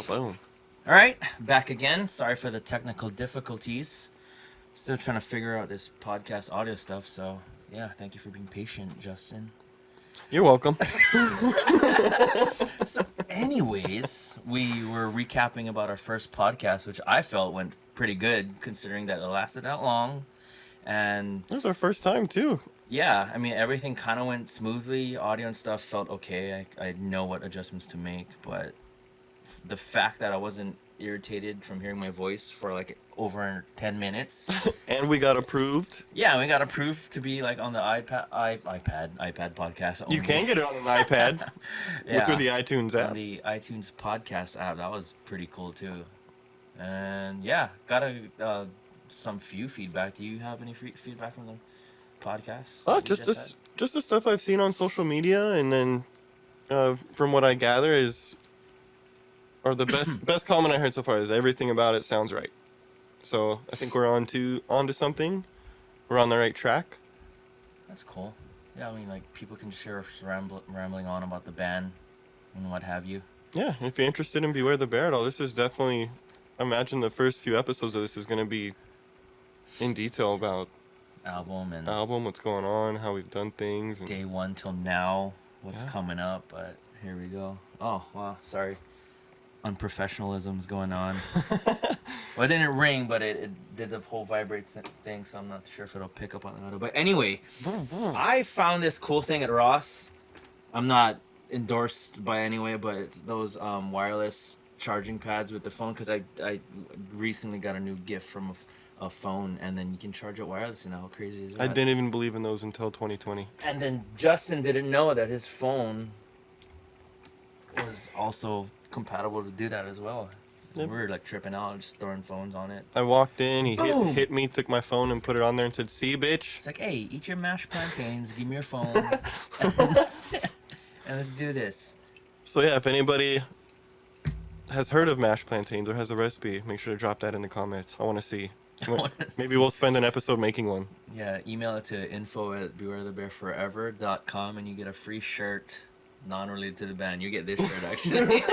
Boom. All right, back again. Sorry for the technical difficulties. Still trying to figure out this podcast audio stuff. So, yeah, thank you for being patient, Justin. You're welcome. So, anyways, we were recapping about our first podcast, which I felt went pretty good considering that it lasted that long. And That was our first time, too. yeah, I mean, everything kind of went smoothly. Audio and stuff felt okay. I know what adjustments to make, but the fact that I wasn't irritated from hearing my voice for like over 10 minutes. And we got approved. Yeah, we got approved to be like on the iPad podcast. Only. You can get it on an iPad. Yeah, through the iTunes app. on the iTunes podcast app. That was pretty cool too. And yeah, got some few feedback. Do you have any feedback from the podcast? Oh, that you just the stuff I've seen on social media, and then from what I gather or the best comment I heard so far is everything about it sounds right. So I think we're onto something. We're on the right track. That's cool. Yeah, I mean, like, people can share rambling on about the band and what have you. Yeah, if you're interested in Beware the Bear at all, this is definitely... I imagine the first few episodes of this is going to be in detail about... Album, what's going on, how we've done things. And... day one till now, what's coming up, but here we go. Oh, wow, sorry. Unprofessionalism's going on. Well, it didn't ring, but it did the whole vibrate thing, so I'm not sure if it'll pick up on the audio. But anyway, I found this cool thing at Ross. I'm not endorsed by any way, but it's those wireless charging pads with the phone, because I recently got a new gift from a phone, and then you can charge it wirelessly now. How crazy is that? I didn't even believe in those until 2020. And then Justin didn't know that his phone was also compatible to do that as well. Yep. We were like tripping out, just throwing phones on it. I walked in, he Boom! hit me, took my phone and put it on there and said, "See, bitch." It's like, hey, eat your mashed plantains, give me your phone, and let's do this. So yeah, if anybody has heard of mashed plantains or has a recipe, make sure to drop that in the comments. I want to see. Maybe we'll spend an episode making one. Yeah, email it to info@bewarethebearforever.com and you get a free shirt non-related to the band. You get this shirt, actually.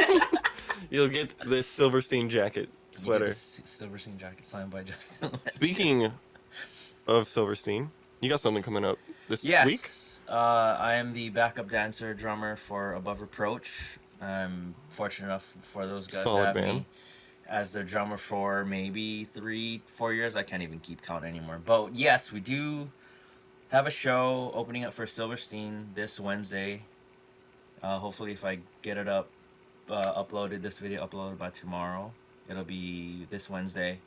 You'll get this Silverstein jacket sweater. You get this Silverstein jacket signed by Justin LaMantia. Speaking of Silverstein, you got something coming up this week? Yes, I am the backup dancer drummer for Above Reproach. I'm fortunate enough for those guys to have me as their drummer for maybe 3-4 years. I can't even keep count anymore. But yes, we do have a show opening up for Silverstein this Wednesday. Hopefully, if I get it this video uploaded by tomorrow, it'll be this Wednesday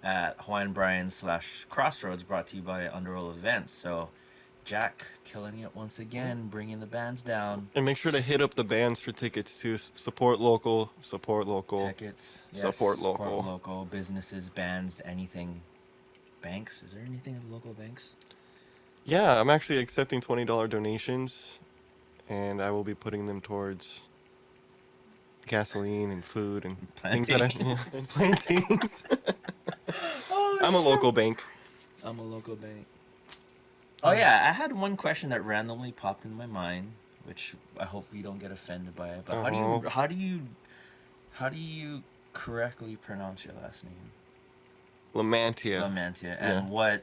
at Hawaiian Brian's / Crossroads, brought to you by Underworld Events. So Jack killing it once again, bringing the bands down. And make sure to hit up the bands for tickets too. Support local. Tickets, yes, Support local. Support local businesses, bands, anything. Banks? Is there anything at the local banks? Yeah, I'm actually accepting $20 donations, and I will be putting them towards gasoline and food and things that and plantains. Oh, I'm a local bank. I'm a local bank. Oh yeah, I had one question that randomly popped into my mind, which I hope you don't get offended by it. But how do you correctly pronounce your last name? LaMantia. LaMantia. And what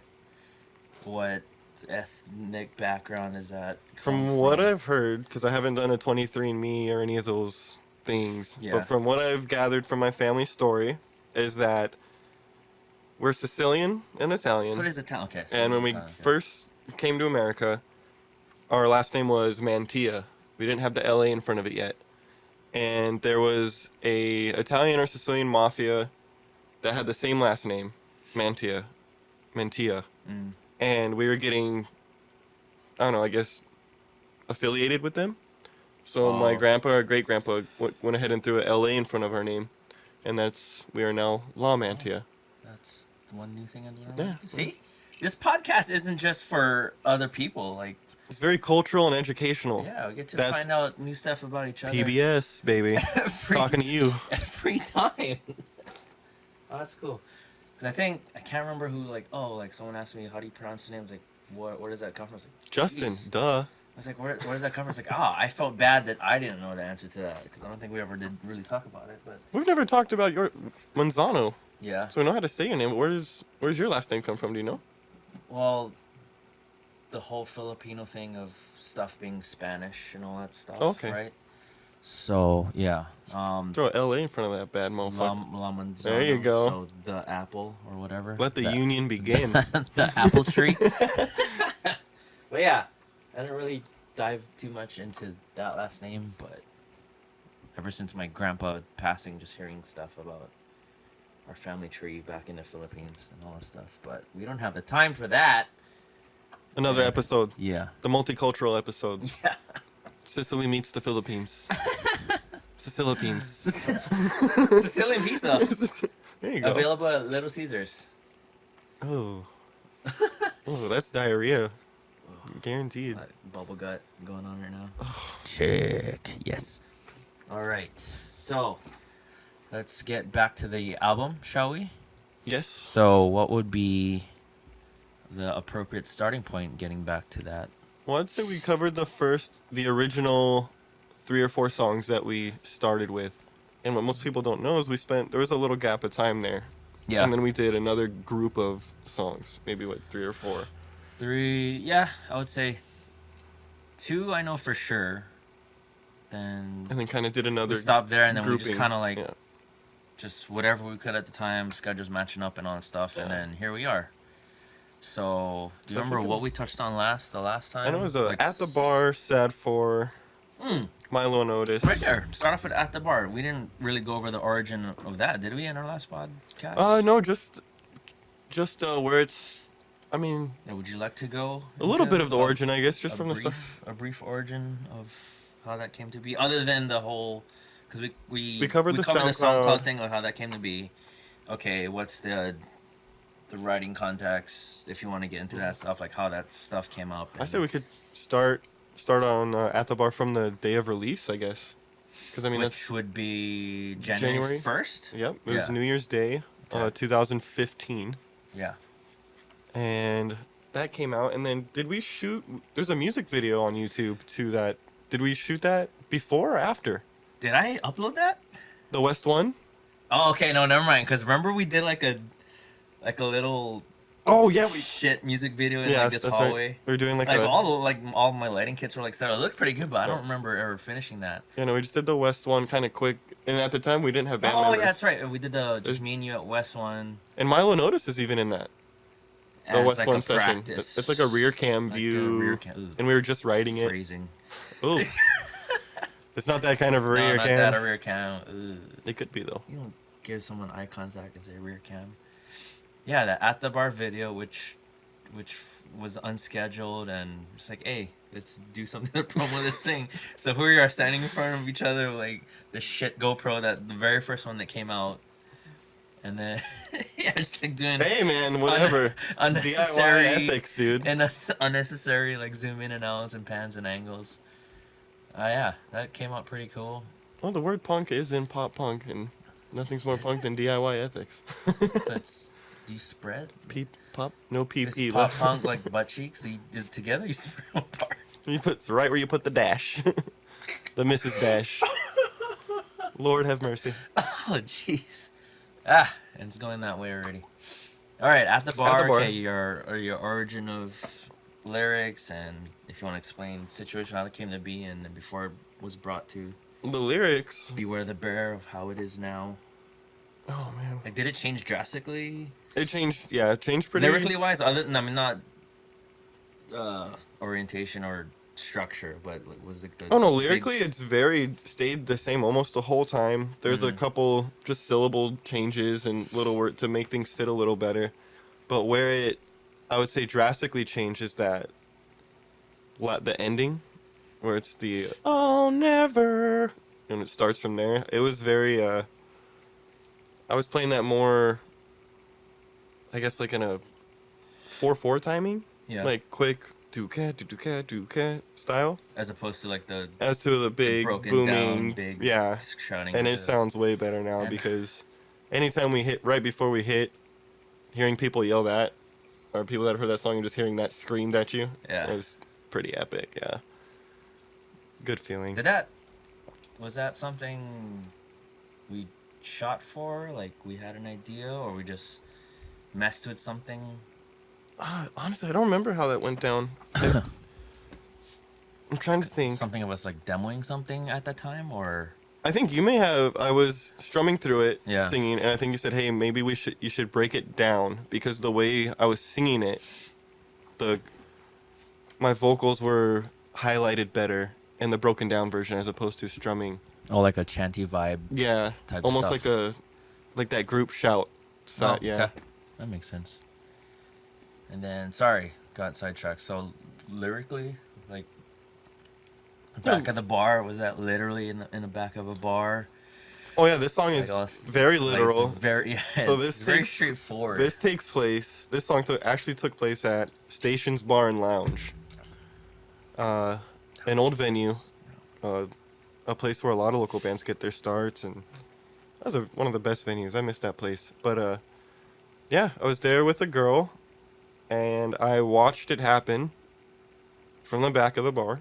ethnic background is that? From what I've heard, because I haven't done a 23andMe or any of those things, but from what I've gathered from my family story, is that we're Sicilian and Italian. So it is Italian. Okay. And when we first came to America, our last name was Mantia. We didn't have the LA in front of it yet. And there was a Italian or Sicilian mafia that had the same last name, Mantia. And we were getting, I don't know, I guess, affiliated with them. So my grandpa or great-grandpa went ahead and threw a LA in front of our name. And we are now LaMantia. That's one new thing I learned. Yeah. See? This podcast isn't just for other people. Like, it's very cultural and educational. Yeah, we get to find out new stuff about each other. PBS, baby. Talking to you. Every time. Oh, that's cool. Because I can't remember who, someone asked me, how do you pronounce his name? I was like, where does that come from? I was like, Justin, geez. duh. I was like, where does that come from? It's like, I felt bad that I didn't know the answer to that because I don't think we ever did really talk about it. But We've never talked about your Manzano, yeah, so we know how to say your name. Where's your last name come from? Do you know? well, the whole Filipino thing of stuff being Spanish and all that stuff, Okay. right? So yeah, Throw L.A. in front of that bad motherfucker. Manzano. There you go. So the apple or whatever. Let the union begin. The apple tree. But yeah, I didn't really dive too much into that last name, but ever since my grandpa passing, just hearing stuff about our family tree back in the Philippines and all that stuff. But we don't have the time for that. Another episode. Yeah. The multicultural episode. Yeah. Sicily meets the Philippines. Philippines. Sicilian pizza. There you go. Available at Little Caesars. Oh. Oh, that's diarrhea. Guaranteed. Bubble gut going on right now. Check. Yes. All right. So, let's get back to the album, shall we? Yes. So, what would be the appropriate starting point getting back to that? Well, I'd say we covered the original 3 or 4 songs that we started with. And what most people don't know is there was a little gap of time there. Yeah. And then we did another group of songs, maybe 3 or 4. 3, yeah, I would say 2 I know for sure. Then And then kind of did another we stopped there and then grouping. we just kind of like Yeah. just whatever we could at the time, schedules matching up and all that stuff, and then here we are. So, do you remember what we touched on the last time? I know it was Like At the Bar, Sad For, Milo and Otis. Right there. Start off with At the Bar. We didn't really go over the origin of that, did we, in our last podcast? No, just where it's, I mean, Yeah, would you like to go? a little into bit of the origin, I guess, just from the stuff. a brief origin of how that came to be, other than the whole, because we covered the SoundCloud SoundCloud thing of how that came to be. Okay, what's the writing context, if you want to get into that stuff, like how that stuff came up. I say we could start on At the Bar from the day of release, I guess. Because I mean, which would be January 1st? Yep, it was New Year's Day, Okay. 2015. Yeah. And that came out, and then did we shoot, there's a music video on YouTube to that. Did we shoot that before or after? Did I upload that? The West one? Oh, okay, no, never mind. Because remember we did like a little Oh yeah, shit music video in like this that's hallway. Right. We were doing like all my lighting kits were like set. It looked pretty good, but I don't remember ever finishing that. Yeah, no, we just did the West one kind of quick, and at the time we didn't have band members. Oh yeah, that's right. We did the just me and you at West one. And Milo and Otis is even in that. The as West like one a session. practice. It's like a rear cam Like a view, rear cam- and we were just writing it. Phrasing. Ooh. It's not that kind of No, rear not cam. that a rear cam. Ugh. It could be though. You don't give someone eye contact and say rear cam. Yeah, the At the Bar video, which was unscheduled, and it's like, hey, let's do something to promo this thing. So here we are standing in front of each other, like the shit GoPro, the very first one that came out, and then yeah, just like doing. Hey man, whatever. Unnecessary DIY ethics, dude. and unnecessary like zoom in and outs and pans and angles. Yeah, that came out pretty cool. Well, the word punk is in pop punk, and nothing's more punk than DIY ethics. So it's, do you spread? Pop? No PP. Is pop punk like butt cheeks? So you just together, you spread them apart. You put it's right where you put the dash. The Mrs. Dash. Lord have mercy. Oh jeez. And it's going that way already. All right, At the Bar. Okay, your origin of lyrics, and if you want to explain situation how it came to be, and then before it was brought to The lyrics. Beware the Bear of how it is now. Oh man. Like, did it change drastically? It changed. Yeah, it changed pretty. Lyrically wise, other than, I mean, not orientation or structure, but like, was it the? Oh no, lyrically it's stayed the same almost the whole time. There's a couple just syllable changes and little word to make things fit a little better. But where it, I would say, drastically changes that the ending, where it's the "I'll never," and it starts from there. It was very I was playing that more, I guess, like in a 4/4 timing. Yeah. Like quick do-cat style. As opposed to like the As to the big broken booming, down, big yeah, shouting. and it sounds way better now and- because anytime we hit, right before we hit, hearing people yell that, or people that have heard that song and just hearing that screamed at you, Yeah. is pretty epic, yeah. Good feeling. Was that something we shot for? Like we had an idea, or we just messed with something? Honestly, I don't remember how that went down. I'm trying to think. Something of us like demoing something at that time, or I think you may have. I was strumming through it, Yeah. singing, and I think you said, "Hey, maybe you should break it down," because the way I was singing it, my vocals were highlighted better in the broken down version as opposed to strumming. like a chanty vibe. Yeah, Type almost stuff. like that group shout. So, yeah. Okay. That makes sense. And then, sorry, got sidetracked. So, lyrically, like, back of the bar, was that literally in the back of a bar? Oh yeah, this song is very literal. It's very, yeah, so it's very straightforward. This song actually took place at Stations Bar and Lounge, an old venue, a place where a lot of local bands get their starts, and that was one of the best venues. I miss that place. But yeah, I was there with a girl, and I watched it happen from the back of the bar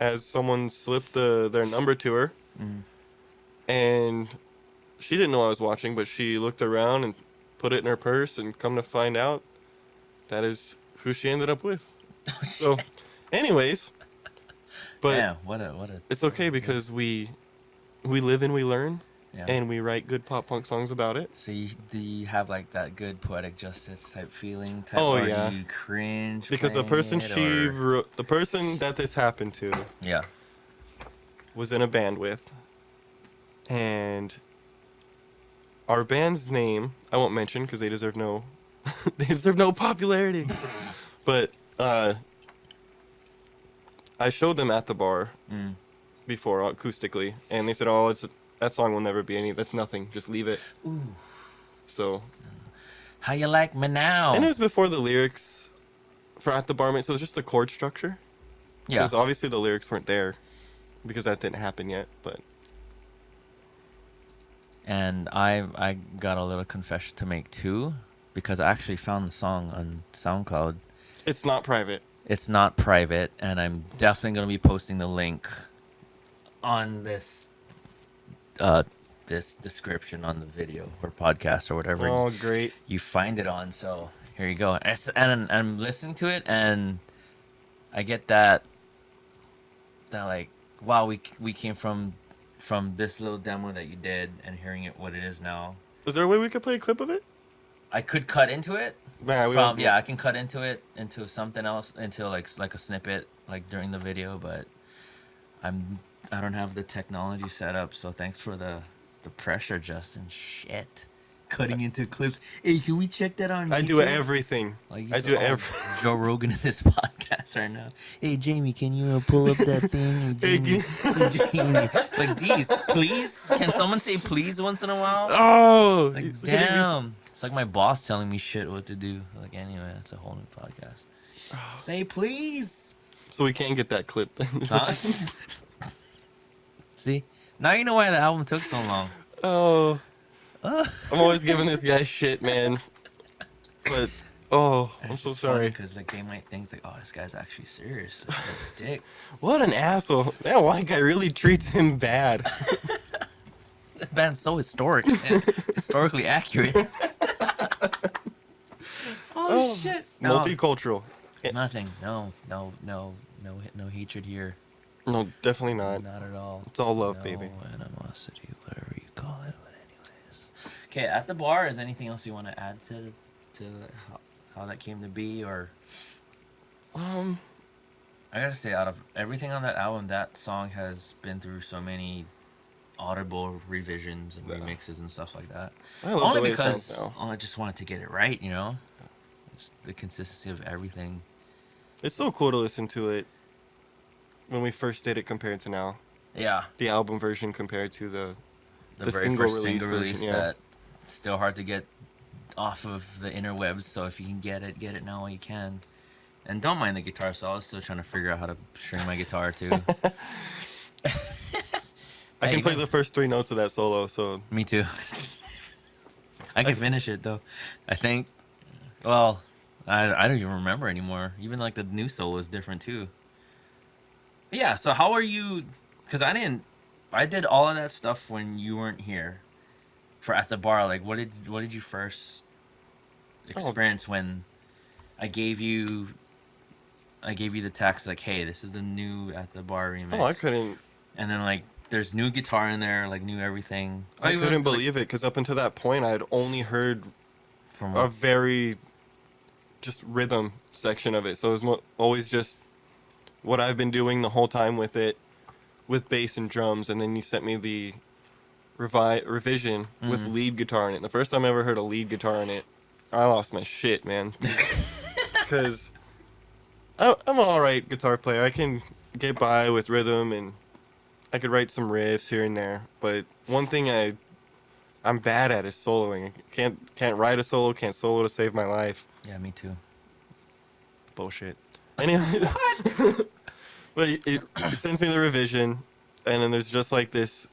as someone slipped their number to her. Mm. And she didn't know I was watching, but she looked around and put it in her purse, and come to find out, that is who she ended up with. So, anyways, but yeah, what a. it's okay because we live and we learn, Yeah. and we write good pop punk songs about it. So do you have like that good poetic justice type feeling? Type, Oh, or yeah. do you cringe? Because the person or... the person that this happened to, Yeah. was in a band with, and our band's name I won't mention because they deserve no popularity. But I showed them at the bar before acoustically, and they said, "Oh, that song will never be any. That's nothing. Just leave it." Ooh. So. How you like me now? And it was before the lyrics for At the Bar, so it was just the chord structure. Yeah. Because obviously the lyrics weren't there, because that didn't happen yet. But. And I got a little confession to make too, because I actually found the song on SoundCloud. It's not private. It's not private, and I'm definitely going to be posting the link on this this description on the video or podcast or whatever. Oh, great. You find it on, so here you go. And I'm listening to it, and I get that like, wow, we came from this little demo that you did and hearing it what it is now. Is there a way we could play a clip of it? I could cut into it. Yeah, I can cut into it into something else, into like a snippet like during the video, but I don't have the technology set up, so thanks for the pressure, Justin. Shit. Cutting into clips. Hey, can we check that on YouTube? I do everything. Like I do everything. Joe Rogan in this podcast right now. Hey, Jamie, can you pull up that thing? Hey, Jamie. Hey, Jamie. Like, geez, please? Can someone say please once in a while? Oh! Like, damn. It's like my boss telling me shit what to do. Like, anyway, that's a whole new podcast. Say please. So we can't get that clip then. Huh? See? Now you know why the album took so long. Oh. I'm always giving this guy shit, man. But, I'm so sorry. Because like, they might think, like, oh, this guy's actually serious. He's a dick. What an asshole. That white guy really treats him bad. That band's so historic and historically accurate. Oh, shit. No. Multicultural. Nothing. No hatred here. No, definitely not. Not at all. It's all love, no baby. Animosity, whatever you call it. But anyways. Okay, at the bar, is anything else you want to add to how that came to be, or? I gotta say, out of everything on that album, that song has been through so many audible revisions and remixes and stuff like that. I love Only the way because it sounds now. I just wanted to get it right, you know? Just the consistency of everything. It's so cool to listen to it when we first did it compared to now. Yeah. The album version compared to the very single first release single release version, yeah. that still hard to get off of the interwebs, so if you can get it now while you can. And don't mind the guitar solo. I was still trying to figure out how to string my guitar too. I can play the first 3 notes of that solo, so... Me too. I can finish it though. I think. Well, I don't even remember anymore. Even like the new solo is different too. Yeah. So how are you? Because I did all of that stuff when you weren't here. For at the bar, like what did you first Oh, experience when I gave you the text like, hey, this is the new at the bar oh, I remix, couldn't. and then like there's new guitar in there, like new everything. I couldn't Like believe it because up until that point, I had only heard from a what? very just rhythm section of it. So it was always just what I've been doing the whole time with it, with bass and drums. And then you sent me the revision with Mm. lead guitar in it. The first time I ever heard a lead guitar in it, I lost my shit, man. Because I'm an alright guitar player. I can get by with rhythm and I could write some riffs here and there. But one thing I'm bad at is soloing. I can't write a solo, can't solo to save my life. Yeah, me too. Bullshit. Anyway, but it sends me the revision, and then there's just like this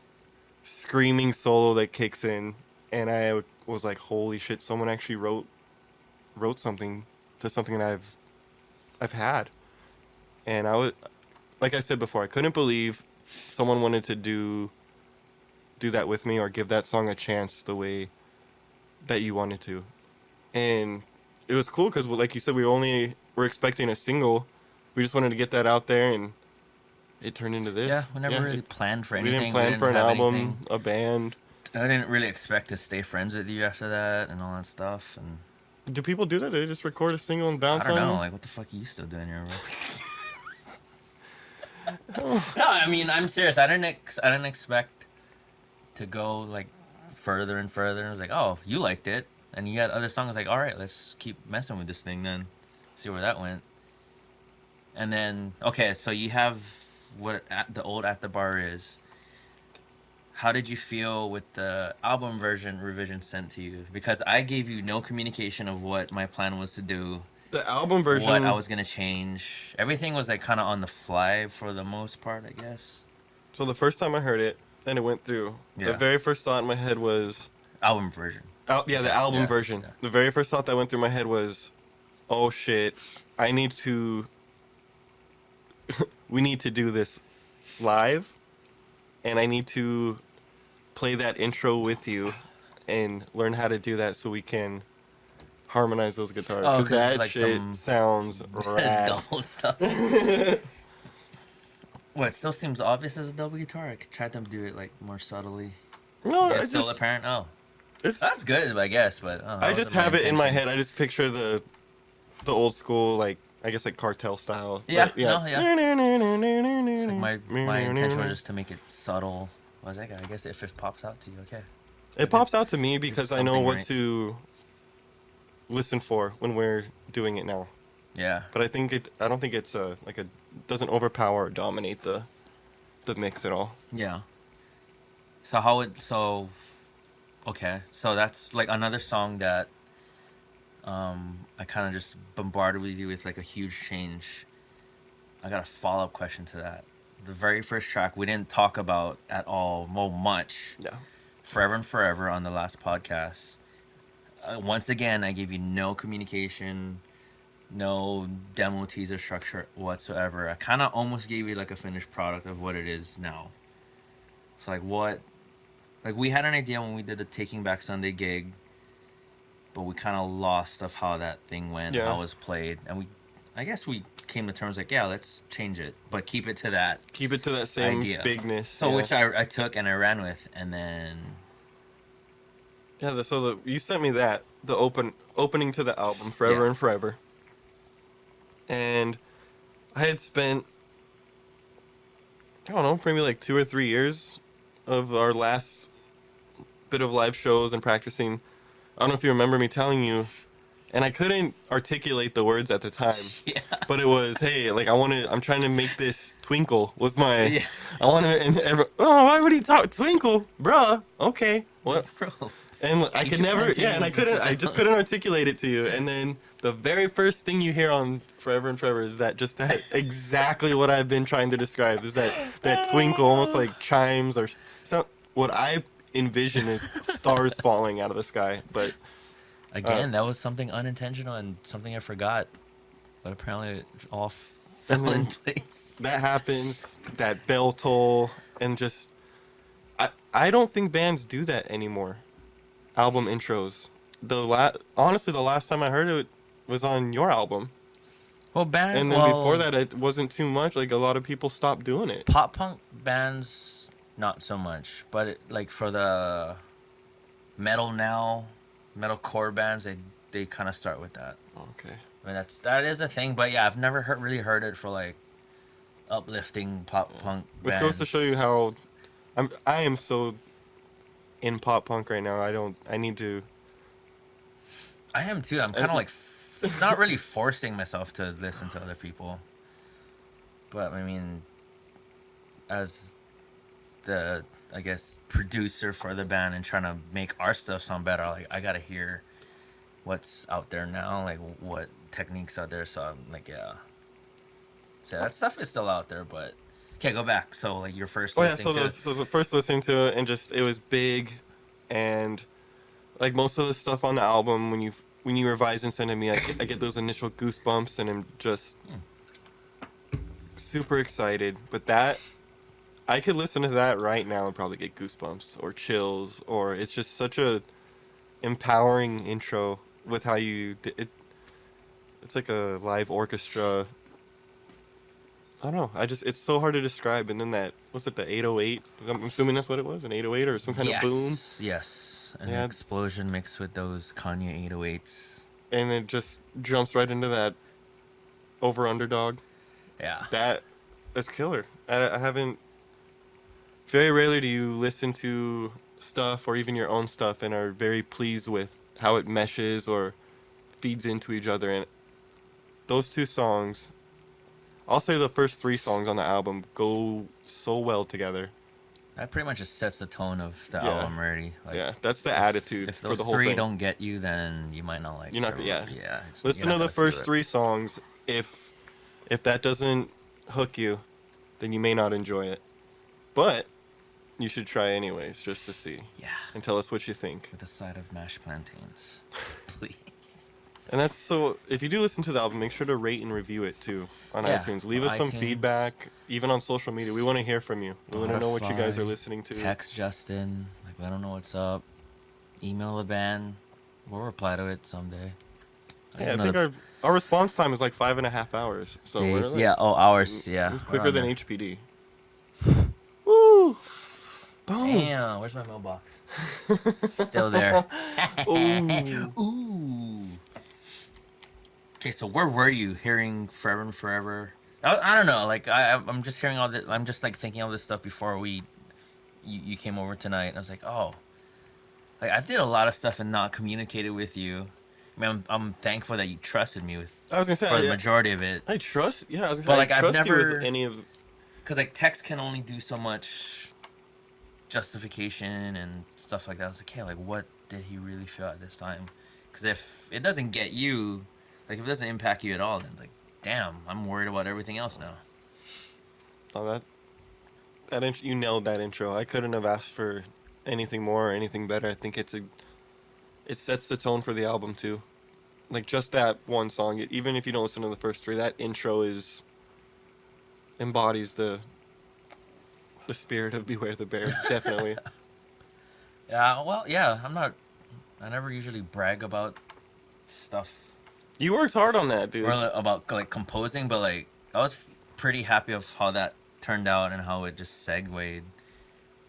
screaming solo that kicks in, and I was like, "Holy shit! Someone actually wrote something to something that I've had." And I was, like I said before, I couldn't believe someone wanted to do that with me or give that song a chance the way that you wanted to. And it was cool because, like you said, were expecting a single. We just wanted to get that out there, and it turned into this. Yeah, we never really planned for we anything. didn't plan We for didn't an have album, anything. a band. I didn't really expect to stay friends with you after that and all that stuff. And Do people do that? Do they just record a single and I bounce don't on know, you? like what the fuck are you still doing here, bro? No, I mean I'm serious. I didn't expect to go like further and further. I was like, oh, you liked it, and you had other songs. Like, all right, let's keep messing with this thing then, see where that went. And then okay, so you have what the old At the Bar is. How did you feel with the album version revision sent to you? Because I gave you no communication of what my plan was to do, The album what I version. was gonna change. Everything was like kind of on the fly for the most part, I guess. So the first time I heard it, and it went through, the Yeah, very first thought in my head was, album version. yeah, the Okay, album yeah, version. yeah. The very first thought that went through my head was, oh shit, I need to. We need to do this live, and I need to play that intro with you and learn how to do that so we can harmonize those guitars Oh, because because it's that like shit some sounds rad. double stuff. What? It still seems obvious as a double guitar. I could try to do it like more subtly. No, Yeah, I it's still just apparent. Oh, it's that's good, I guess. But that I just wasn't my have it in my intention. head. I just picture the old school, like I guess like cartel style. Yeah, But, yeah. no, yeah. It's like my intention was just to make it subtle. I was like, I guess if it pops out to you, okay. It pops out to me Did because I know something what right. to listen for when we're doing it now. Yeah. But I don't think it's doesn't overpower or dominate the mix at all. Yeah. Okay, so that's like another song that I kind of just bombarded with you with like a huge change. I got a follow-up question to that. The very first track we didn't talk about at all, well, much. Yeah. Forever and Forever on the last podcast. Once again, I gave you no communication, no demo teaser structure whatsoever. I kind of almost gave you like a finished product of what it is now. So like we had an idea when we did the Taking Back Sunday gig, but we kind of lost of how that thing went, Yeah. how it was played, and I guess we came to terms like, yeah, let's change it, but keep it to that Keep it to that same idea. bigness. So yeah. which I took and I ran with, and then Yeah, you sent me the opening to the album Forever Yeah. and Forever. And I had spent I don't know, maybe like 2 or 3 years of our last bit of live shows and practicing. I don't know if you remember me telling you, and I couldn't articulate the words at the time. yeah, But it was, hey, like I'm trying to make this twinkle was my yeah, I want to oh, why would he talk twinkle? Bruh. Okay. What? bro. And I Eat could your never, yeah, and plantains. I just couldn't articulate it to you. And then the very first thing you hear on Forever and Forever is that exactly what I've been trying to describe is that twinkle, almost like chimes or what I envision is stars falling out of the sky. But Again, that was something unintentional and something I forgot, but apparently it all fell in then place. that happens, that bell toll, and just I don't think bands do that anymore. Album intros. Honestly, the last time I heard it was on your album, and then before that, it wasn't too much. Like a lot of people stopped doing it. Pop punk bands, not so much, but like for the metalcore bands, they kind of start with that. Okay. I mean, that is a thing, but yeah, I've never really heard it for like uplifting pop punk Which bands. goes to show you how I am so in pop punk right now. I need to. I am too. I'm kind of like not really forcing myself to listen to other people, but I mean, as the I guess producer for the band and trying to make our stuff sound better, like I gotta hear what's out there now, like what techniques out there. So I'm like, yeah. So that stuff is still out there, but okay, go back. So like your first listening to it. So the first listening to it, and just it was big, and like most of the stuff on the album, when you revise and send it to me, I get those initial goosebumps, and I'm just super excited. But that I could listen to that right now and probably get goosebumps or chills, or it's just such a empowering intro with how it's like a live orchestra. I don't know. It's so hard to describe. And then was it the 808? I'm assuming that's what it was, an 808 or some kind of boom. Yes, an explosion mixed with those Kanye 808s. And it just jumps right into that over underdog. Yeah. That's killer. I haven't. Very rarely do you listen to stuff or even your own stuff and are very pleased with how it meshes or feeds into each other. And those two songs, I'll say the first 3 songs on the album go so well together. That pretty much just sets the tone of the album already. Like, that's the attitude if for those the whole 3 thing. Don't get you, then you might not like it. You're not, yeah. Listen to the first 3 songs. If that doesn't hook you, then you may not enjoy it. But you should try anyways, just to see. Yeah. And tell us what you think. With a side of mashed plantains, please. And that's so. If you do listen to the album, make sure to rate and review it too on iTunes. Leave us some feedback, even on social media. We want to hear from you. We want to know what you guys are listening to. Text Justin, like let him know what's up. Email the band. We'll reply to it someday. Yeah, I think our response time is like 5.5 hours. So we're like, hours. Yeah, quicker than HPD. Woo! Boom. Damn, where's my mailbox? Still there. Ooh. Okay, so where were you hearing Forever and Forever? I don't know. Like I'm just hearing all this. I'm just like thinking all this stuff before you came over tonight. And I was like, oh, like I did a lot of stuff and not communicated with you. I mean, I'm thankful that you trusted me with. I was gonna say for the majority of it. I trust. Yeah, I was gonna say. But like I've never with any of. Because like text can only do so much justification and stuff like that. I was like, hey, like what did he really feel at this time? Because if it doesn't get you, like if it doesn't impact you at all, then like, damn, I'm worried about everything else now. Oh, you nailed that intro. I couldn't have asked for anything more or anything better. I think it sets the tone for the album too. Like just that one song, even if you don't listen to the first 3, that intro embodies the spirit of Beware the Bear, definitely. Yeah, well, yeah, I never usually brag about stuff. You worked hard on that, dude. Or about like composing, but like I was pretty happy of how that turned out and how it just segued,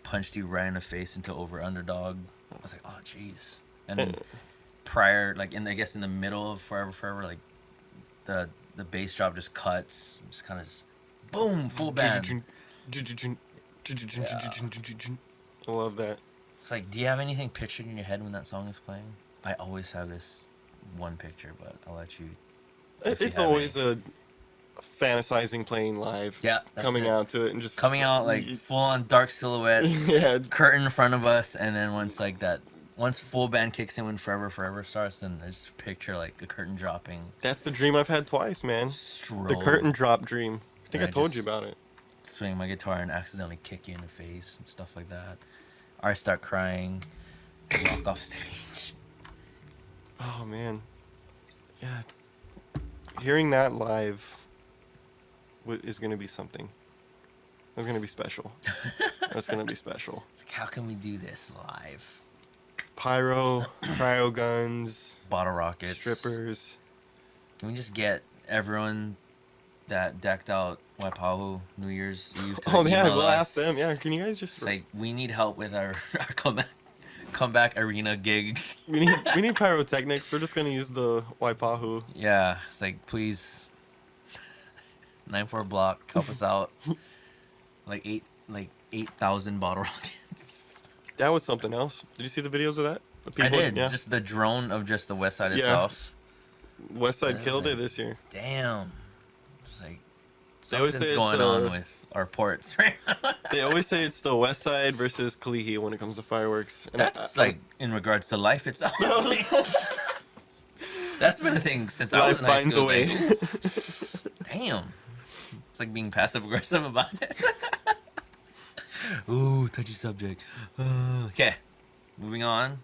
punched you right in the face into Over Underdog. I was like, oh jeez. And prior, like I guess in the middle of Forever, like the bass drop just cuts, just kind of boom, full band. I love that. It's like, do you have anything pictured in your head when that song is playing? I always have this one picture, but I'll let you. It's always a fantasizing playing live. Yeah, coming out to it and just coming out like full on dark silhouette. Yeah. Curtain in front of us, and then once full band kicks in when Forever starts, then I just picture like the curtain dropping. That's the dream I've had twice, man. The curtain drop dream. I think I told you about it. Swing my guitar and accidentally kick you in the face and stuff like that. Or I start crying, walk off stage. Oh man, yeah. Hearing that live is gonna be something. That's gonna be special. That's gonna be special. It's like, how can we do this live? Pyro, cryo guns, Bottle rockets, strippers. Can we just get everyone that decked out Waipahu New Year's Eve to Oh yeah, email we'll us? ask them. Yeah, can you guys just? It's like, we need help with our comeback arena gig. we need pyrotechnics. We're just gonna use the Waipahu. Yeah, it's like, please, 9-4 block, help us out. Like 8,000 bottle rockets. That was something else. Did you see the videos of that? The I people- did. Yeah. Just the drone of just the West Side Yeah. itself. West Side That killed was it this year. Damn. It's like, They always something's say going it's, on with our ports right now. They always say it's the West Side versus Kalihi when it comes to fireworks. And That's like in regards to life itself. That's been a thing since I was life in high finds school. a way. It's like, damn. It's like being passive aggressive about it. Ooh, touchy subject. Okay, moving on.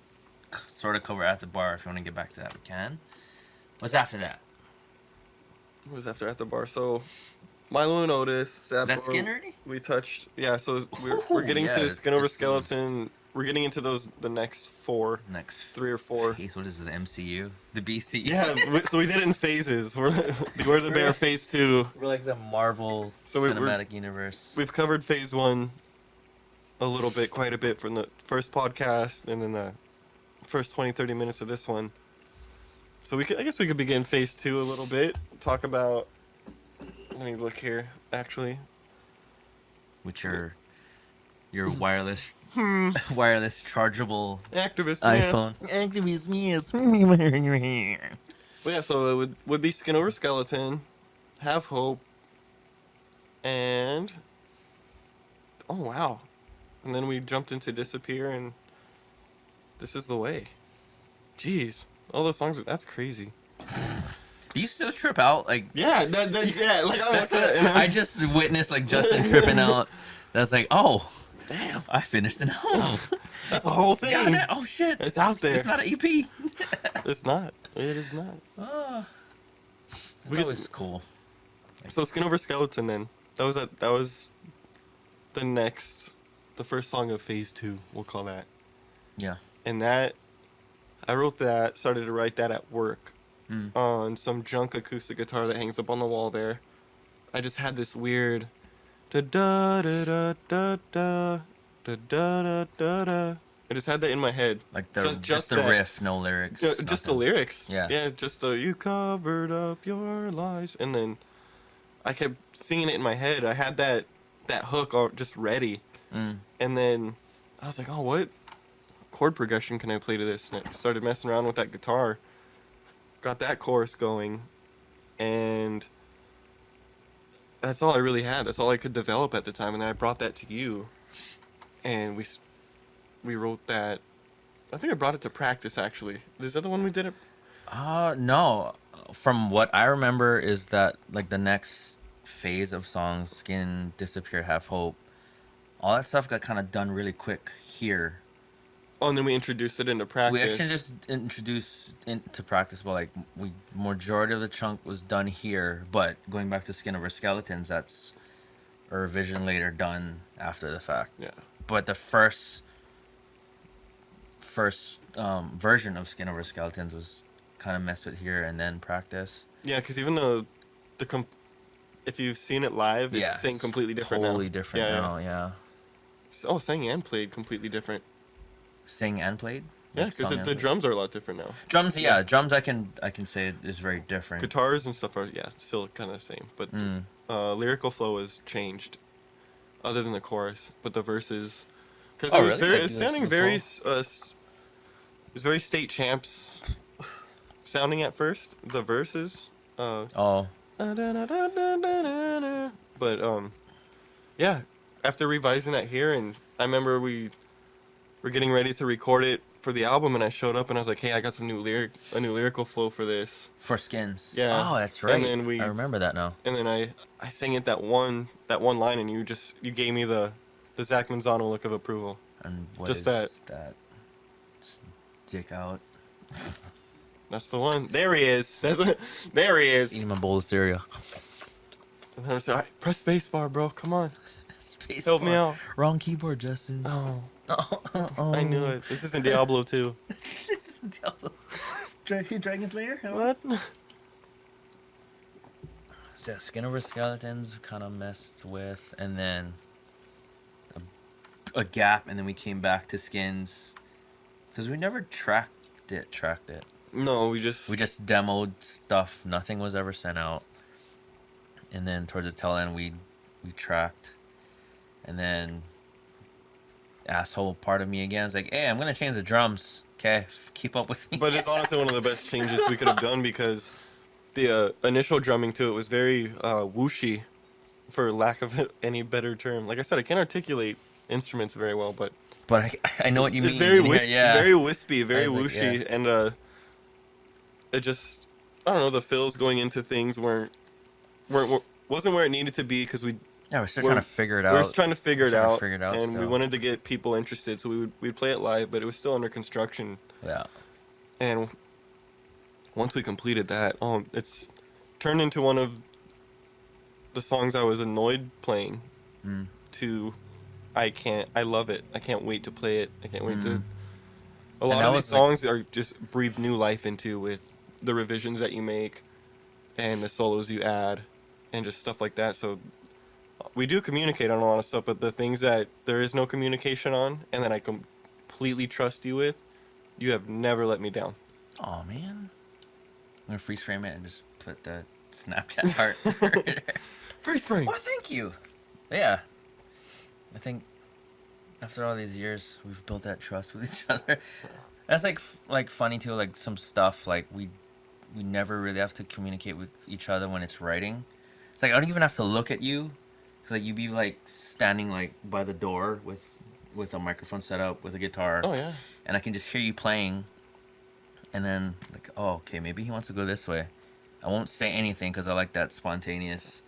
Sort of cover at the bar. If you want to get back to that, we can. What's after that? What was after at the bar? So, Milo and Otis. Sad That's Bar, Skinnerdy? We touched. Yeah, so we're getting yeah, to Skin Over this is- Skeleton. We're getting into the next 4. Next 3 or 4. phase, what is it, the MCU? The BC? Yeah, so we did it in phases. We're the Bear phase 2. We're like the Marvel So we're- Cinematic Universe. We've covered phase 1 a little bit, quite a bit from the first podcast, and then the first 20-30 minutes of this one. So I guess we could begin phase 2 a little bit. Talk about. Let me look here. Actually, With your wireless chargeable activist yes. iPhone. Activist yes. Well, yeah, so it would be Skin Over Skeleton, Have Hope, and oh wow, and then we jumped into Disappear, and This Is the Way. Jeez, all those songs. That's crazy. Do you still trip out? Like, Yeah, yeah. Like that's what, I just witnessed like Justin tripping out. That's like, oh, damn, I finished an album. that's the whole thing. God, oh shit, It's out there. it's not an EP. It's not. It is not. Oh, We that's just- always cool. So Skin Over Skeleton then. That was the first song of phase 2, we'll call that. Yeah. And I wrote that, started to write that at work on some junk acoustic guitar that hangs up on the wall there. I just had this weird da da da da da da da da da da. I just had that in my head. Like the Just just the that. riff, no lyrics. Yeah, just the nothing. lyrics. Yeah. Yeah, just the you covered up your lies, and then I kept singing it in my head. I had that hook just ready, and then I was like, oh, what chord progression can I play to this? And I started messing around with that guitar, got that chorus going, and that's all I really had. That's all I could develop at the time, and then I brought that to you, and we wrote that. I think I brought it to practice, actually. Is that the one we did it? No. From what I remember is that like the next phase of songs, Skin, Disappear, Have Hope, all that stuff got kind of done really quick here. Oh, and then we introduced it into practice. We actually just introduced into practice, but like majority of the chunk was done here. But going back to Skin Over Skeletons, that's a revision later done after the fact. Yeah. But the first version of Skin Over Skeletons was kind of messed with here and then practice. Yeah, because even though if you've seen it live, it's sang completely different now. Totally different now, yeah. Oh, sang and played completely different. Sing and played? Yeah, Like because sung and the played. drums are a lot different now. Drums, yeah, drums I can say is very different. Guitars and stuff are, still kind of the same. But lyrical flow has changed, other than the chorus. But the verses... Because Oh, it was really? Like it's the sounding flow? it's very State Champs sounding at first. The verses... Oh, But yeah, after revising that here, and I remember we were getting ready to record it for the album, and I showed up and I was like, hey, I got a new lyrical flow for this. for Skins. Yeah. Oh, that's right. And then I remember that now. And then I sang it that one line, and you gave me the Zach Manzano look of approval. And what Just is that? Just dick out. That's the one. There he is. There he is. Eating my bowl of cereal. And then I was like, press spacebar, bro. Come on. Space Help me bar. out. Wrong keyboard, Justin. Oh, Oh. I knew it. This isn't Diablo 2. This is Diablo. Dragon Slayer? What? So yeah, Skin Over Skeletons kind of messed with, and then a gap, and then we came back to Skins because we never tracked it. No, we We just just demoed stuff. Nothing was ever sent out. And then towards the tail end, we tracked, and then asshole part of me again is like, "Hey, I'm gonna change the drums. Okay, keep up with me." But it's honestly one of the best changes we could have done because the initial drumming to it was very whooshy, for lack of any better term. Like I said, I can't articulate instruments very well, but But I know what you it's mean. very Yeah. very wispy, very I was like, whooshy, and it just, I don't know, the fills going into things wasn't where it needed to be because Yeah, we're still trying to figure it out. we were trying to figure it out, and we still. wanted to get people interested, so we'd play it live, but it was still under construction. Yeah. And once we completed that, it's turned into one of the songs I was annoyed playing to I love it. I can't wait to play it. I can't wait to. A lot of these songs are just breathe new life into with the revisions that you make and the solos you add and just stuff like that. So we do communicate on a lot of stuff, but the things that there is no communication on and that I completely trust you with, you have never let me down. Oh man, I'm gonna freeze frame it and just put the Snapchat heart. Freeze frame. Well, thank you. Yeah, I think after all these years, we've built that trust with each other. That's like funny too. Like some stuff like we never really have to communicate with each other when it's writing. It's like I don't even have to look at you, cause like you'd be like standing like by the door with a microphone set up with a guitar. Oh yeah. And I can just hear you playing. And then, like, oh, okay, maybe he wants to go this way. I won't say anything because I like that spontaneous.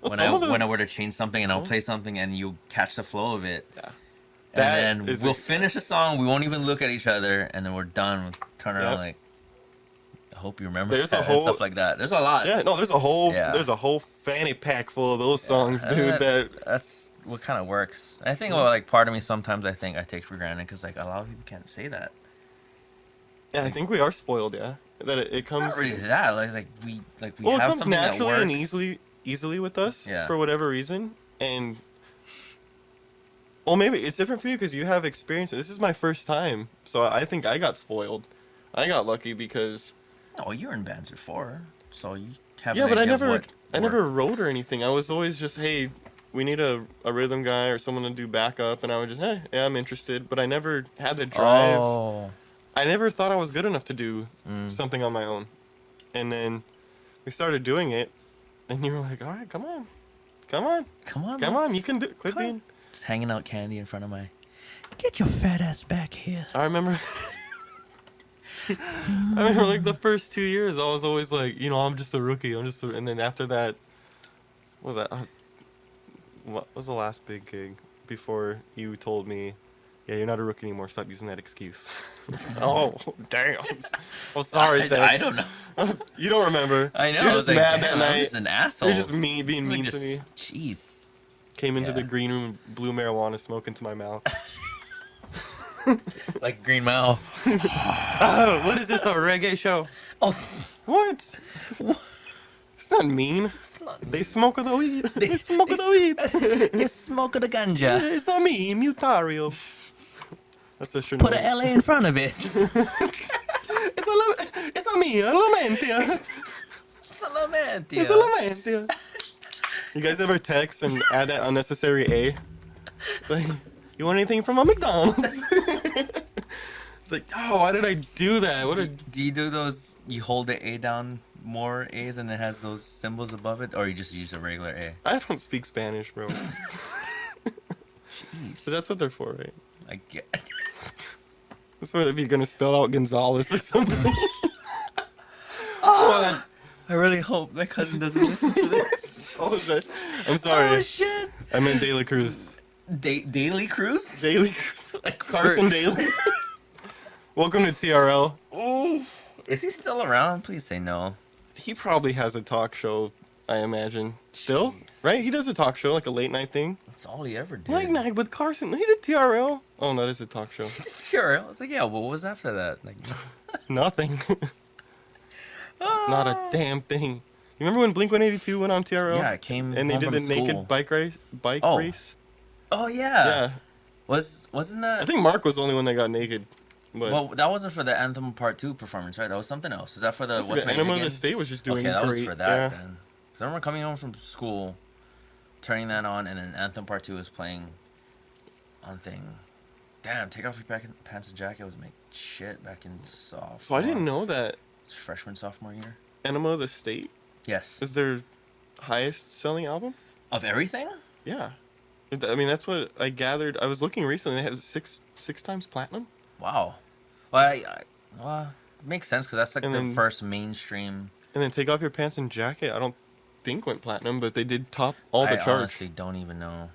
Well, when I were to change something and I'll play something and you catch the flow of it. Yeah. And then we'll finish a song. We won't even look at each other. And then we're done. We'll turn around like, I hope you remember that and stuff like that. There's a lot. Yeah, no, there's a whole fanny pack full of those songs, dude. That's what kind of works. I think, like, part of me sometimes I think I take for granted because, like, a lot of people can't say that. Yeah, I think we are spoiled. Yeah, that it comes. Not really that. We well, have it comes something naturally that and works. easily with us. Yeah. For whatever reason, and well, maybe it's different for you because you have experience. This is my first time, so I think I got spoiled. I got lucky because. Oh, you were in bands before, so you have. Yeah, an but I idea of what never wrote or anything. I was always just, hey, we need a rhythm guy or someone to do backup, and I would just, hey, yeah, I'm interested. But I never had the drive. Oh. I never thought I was good enough to do something on my own. And then we started doing it, and you were like, all right, come on, you can do it. Quit being... Just hanging out candy in front of my... Get your fat ass back here. I remember... like, the first 2 years, I was always like, I'm just a rookie. And then after that, what was that? What was the last big gig before you told me, yeah, you're not a rookie anymore. Stop using that excuse. Oh, damn. Oh, sorry, Zach. I don't know. You don't remember. I know. You're just mad that night. I'm just an asshole. You're just being mean to me. Jeez. Came into the green room, blew marijuana smoke into my mouth. Like Green Mile. Oh, what is this, a reggae show? Oh. What? It's not mean. It's not mean. They smoke the weed. They smoke the weed. You smoke the ganja. It's a me, Mutario. That's the Put an LA in front of it. It's a me, a LaMantia. It's a LaMantia. It's a LaMantia. You guys ever text and add that unnecessary A? Like, you want anything from a McDonald's? It's like, oh, why did I do that? Do you do those? You hold the A down more A's and it has those symbols above it, or you just use a regular A? I don't speak Spanish, bro. Jeez. But that's what they're for, right? I get. That's why you're gonna spell out Gonzalez or something. Oh, I really hope my cousin doesn't listen to this. Oh shit! I'm sorry. Oh shit! I meant De La Cruz. Daily Cruise? Daily. Like Carson Daly. Welcome to TRL. Oh, is he still around? Please say no. He probably has a talk show. I imagine. Still, Jeez. right? He does a talk show, like a late night thing. That's all he ever did. Late night with Carson. He did TRL. Oh, no, that is a talk show. Sure. It's like, yeah, what was after that? Like, Nothing. Not a damn thing. You remember when Blink-182 went on TRL? Yeah, it came and they home did from the naked school. bike race. Oh yeah. Yeah. Wasn't that? I think Mark was the only one that got naked. But Well, that wasn't for the Anthem Part 2 performance, right? That was something else. Is that for the what's my age Enema of again? the State was just doing okay, that great. was for that then. Because I remember coming home from school, turning that on, and then Anthem Part 2 was playing on thing. Damn, take off your pants and jacket was make shit back in sophomore. So I didn't know that Freshman, sophomore year. Enema of the State Yes. is their highest selling album. Of everything? Yeah. I mean, that's what I gathered. I was looking recently. They have six times platinum. Wow. Well, well, it makes sense because that's like And their then- first mainstream. And then Take Off Your Pants and Jacket, I don't think went platinum, but they did top all the I charts. honestly don't even know.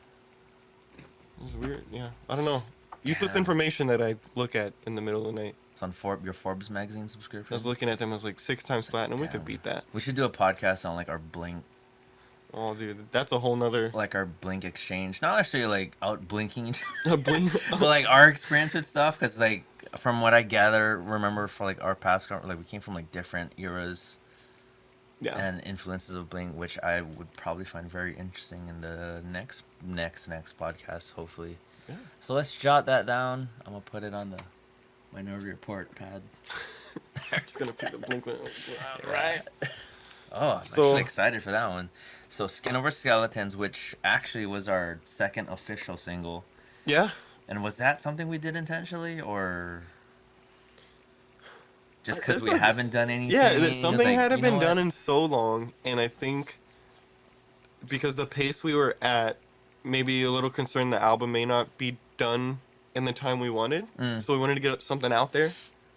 It was weird. Yeah. I don't know. Useless Damn. information that I look at in the middle of the night. It's on your Forbes magazine subscription. I was looking at them. I was like, 6 times platinum. We could Damn. beat that. We should do a podcast on like our Blink, Oh, dude, that's a whole nother. like our Blink exchange. Not actually like out blinking, A blink. but like our experience with stuff. Because like from what I remember for like our past, like we came from like different eras Yeah. and influences of Blink, which I would probably find very interesting in the next podcast, hopefully. Yeah. So let's jot that down. I'm gonna put it on the Minority Report pad. I'm just gonna put the blink one. Right. Oh, I'm actually excited for that one. So Skin Over Skeletons, which actually was our second official single. Yeah. And was that something we did intentionally, or just because It's we like- haven't done anything? Yeah, It was something like, hadn't you know been what? done in so long, and I think because the pace we were at, maybe a little concerned the album may not be done in the time we wanted. Mm. So we wanted to get something out there.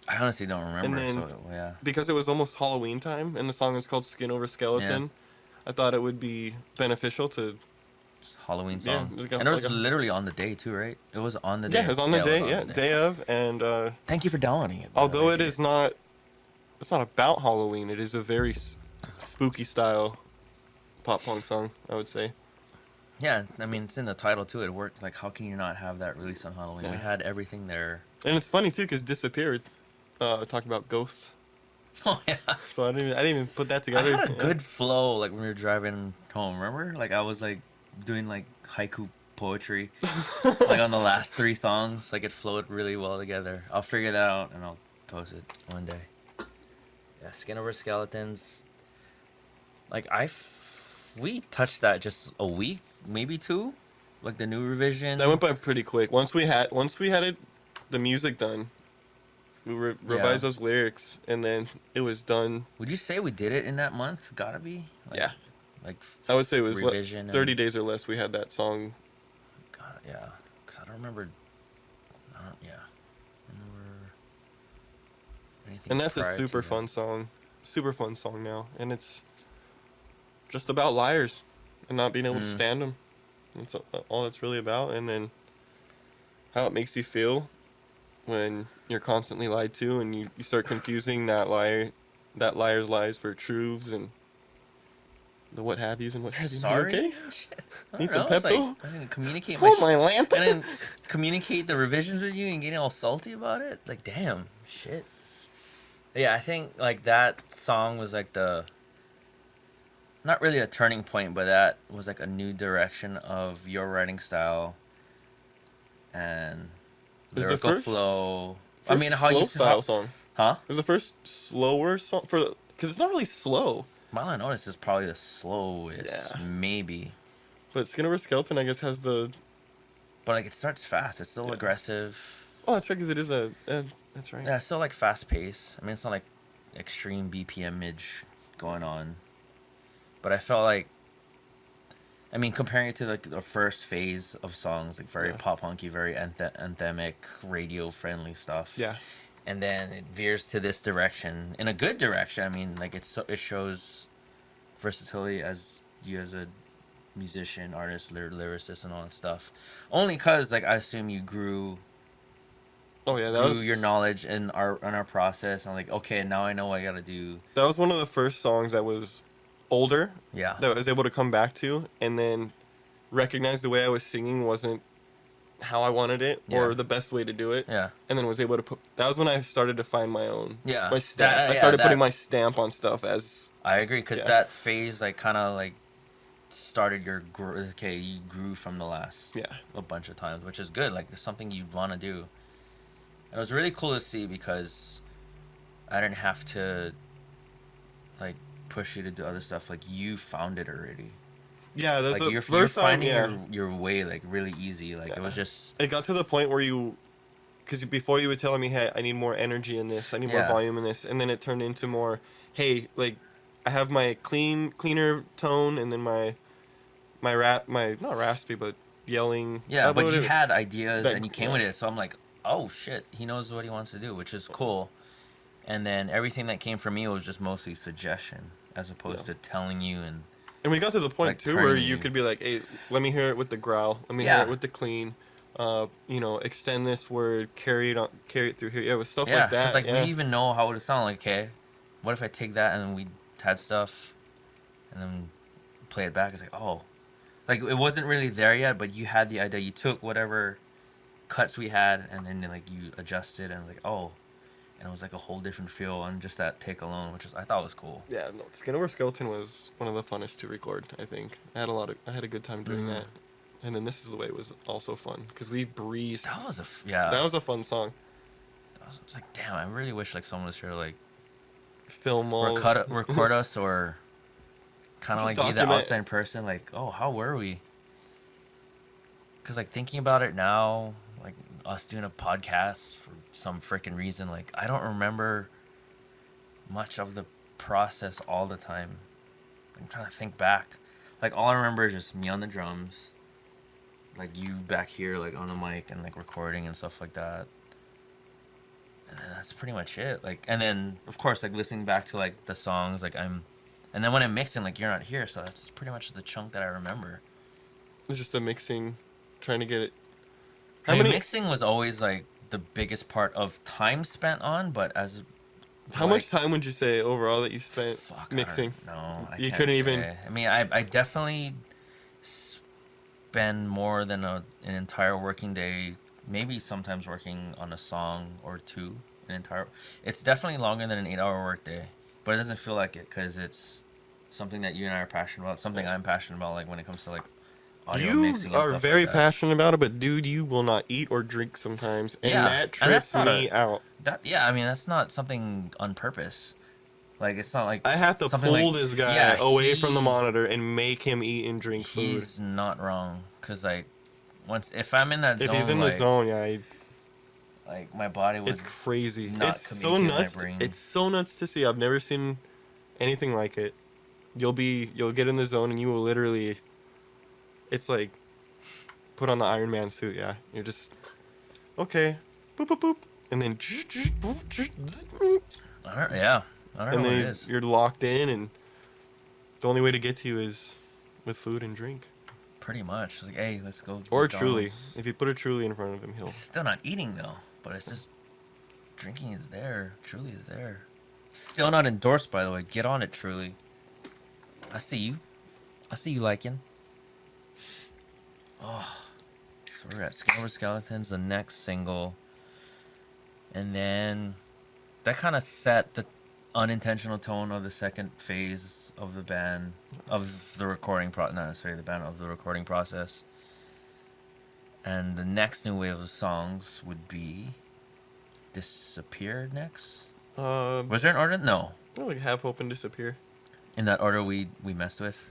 I honestly don't remember. then- So yeah. Because it was almost Halloween time, and the song is called Skin Over Skeleton, I thought it would be beneficial to... Just Halloween Yeah, song. it was like a- And it was like a- literally on the day too, right? It was on the day. Yeah, it was on the day, it was on the day of, and Thank you for downloading it. by the although way. it is not... It's not about Halloween, it is a very spooky style pop punk song, I would say. Yeah, I mean it's in the title too. It worked. Like, how can you not have that released on Halloween? We Yeah. had everything there. And it's funny too, because Disappeared talking about ghosts. Oh yeah. So I didn't even put that I together. had a Yeah. good flow, like when we were driving home. Remember? Like I was like doing like haiku poetry, like on the last 3 songs. Like it flowed really well together. I'll figure that out and I'll post it one day. Yeah, Skin Over Skeletons. Like we touched that just a week, maybe 2, like the new revision. That went by pretty quick. Once we had it, the music done. We revised those lyrics, and then it was done. Would you say we did it in that month? Gotta be. Like, Yeah. Like I would say it was revision 30 and- days or less. We had that song. God, yeah. Because I don't remember. Remember anything. And that's a prior to super that. fun song. Super fun song now. And it's just about liars and not being able to stand them. That's all it's really about. And then how it makes you feel when you're constantly lied to and you start confusing that liar's lies for truths and the what have yous and what have you. Sorry. You okay? Shit. I Need don't some know, it's Pepto? like, I didn't communicate Oh, my my lamp. I didn't communicate the revisions with you and getting all salty about it. Like, damn, shit. Yeah, I think like that song was like not really a turning point, but that was like a new direction of your writing style and It was the lyrical first- flow. I First mean, how slow you style song. Huh? It was the first slower song because it's not really slow. Mile I Notice is probably the slowest, Yeah. maybe. But Skin Over Skeleton, I guess, has the... But like it starts fast. It's still Yeah. aggressive. Oh, that's right, because it is that's right. Yeah, it's still like fast pace. I mean, it's not like extreme BPM-age going on. But I felt like, I mean, comparing it to like the first phase of songs, like very Yeah. pop punky, very anthemic, radio friendly stuff. Yeah. And then it veers to this direction, in a good direction. I mean, like it shows versatility as you as a musician, artist, lyricist, and all that stuff. Only because, like, I assume you grew Oh, yeah, that grew was... your knowledge in our process. I'm like, okay, now I know what I gotta do. That was one of the first songs that was older Yeah. that I was able to come back to, and then recognize the way I was singing wasn't how I wanted it or Yeah. the best way to do it. Yeah. And then was able to put. That was when I started to find my own. Yeah. My stamp. That- I yeah, started putting that- my stamp on stuff as. I agree, because Yeah. that phase, like, kind of, like, started your... Okay, you grew from the last Yeah. a bunch of times, which is good. Like, there's something you'd want to do. And it was really cool to see because I didn't have to, like, push you to do other stuff. Like, you found it already. Yeah, that's Like, the you're first time. finding Yeah. your way, like, really easy. Like, it was Yeah. just... It got to the point where you, because before you were telling me, hey, I need more energy in this, I need more Yeah. volume in this, and then it turned into more, hey, like, I have my cleaner tone, and then my not raspy, but yelling. Yeah, but you it? had ideas That- and you came yeah. with it. So I'm like, oh, shit, he knows what he wants to do, which is cool. And then everything that came from me was just mostly suggestion as opposed Yeah. to telling you and... And we got to the point, Like, too, where turning you you. could be like, hey, let me hear it with the growl, let me hear Yeah. it with the clean, extend this word, carry it through here. Yeah, with stuff Yeah, like that. because like yeah. we even know how it would sound. Like, okay, what if I take that and we had stuff, and then play it back? It's like, oh, like it wasn't really there yet, but you had the idea. You took whatever cuts we had, and then like you adjusted, and like, oh, and it was like a whole different feel on just that take alone, which I thought was cool. Yeah, no, Skin Over Skeleton was one of the funnest to record, I think. I had a good time doing that. And then This Is the Way was also fun, because we breezed. That was That was a fun song. It's like, damn, I really wish like someone was here to like Film all. record us or kind of like Just be the document. outside person, like, oh, how were we? Because like thinking about it now, like us doing a podcast for some freaking reason, like I don't remember much of the process all the time. I'm trying to think back. Like all I remember is just me on the drums, like you back here like on the mic and like recording and stuff like that. And then that's pretty much it. Like, and then of course like listening back to like the songs, like and then when I'm mixing, like you're not here, so that's pretty much the chunk that I remember. It's just a mixing, trying to get it. I mean, mixing was always like the biggest part of time spent on, but as How much time would you say overall that you spent mixing? No, I You can't couldn't say. even- I mean, I definitely spend more than an entire working day, maybe sometimes working on a song or two. It's definitely longer than an 8-hour work day, but it doesn't feel like it because it's something that you and I are passionate about. Something I'm passionate about, like when it comes to like audio You mixing. And are stuff very like that. passionate about it, but dude, you will not eat or drink sometimes, and Yeah, that and that's trips not me out. I mean, that's not something on purpose. Like, it's not like I have to something pull like- this guy yeah, away from the he- monitor and make him eat and drink food. He's not wrong, cause like, if I'm in that If zone, he's in like, the zone, yeah, like my body would. it's crazy. not It's so communicate with my nuts. brain. It's so nuts to see. I've never seen anything like it. You'll get in the zone and you will literally. It's like, put on the Iron Man suit. Yeah, you're just okay, boop boop boop, and then. I don't know And what then it is. you're locked in, and the only way to get to you is with food and drink. Pretty much. It's like, hey, let's go. Or McDonald's. Truly. If you put a Truly in front of him, he'll. Still not eating though, but it's just drinking is there. Truly is there. Still not endorsed, by the way. Get on it, Truly. I see you. I see you liking. Oh, so we're at Skin Over Skeletons, the next single, and then that kind of set the unintentional tone of the second phase of the band, of the recording not necessarily the band, of the recording process. And the next new wave of songs would be Disappear next. Was there an order? No. Like Have Hope and Disappear. In that order we messed with.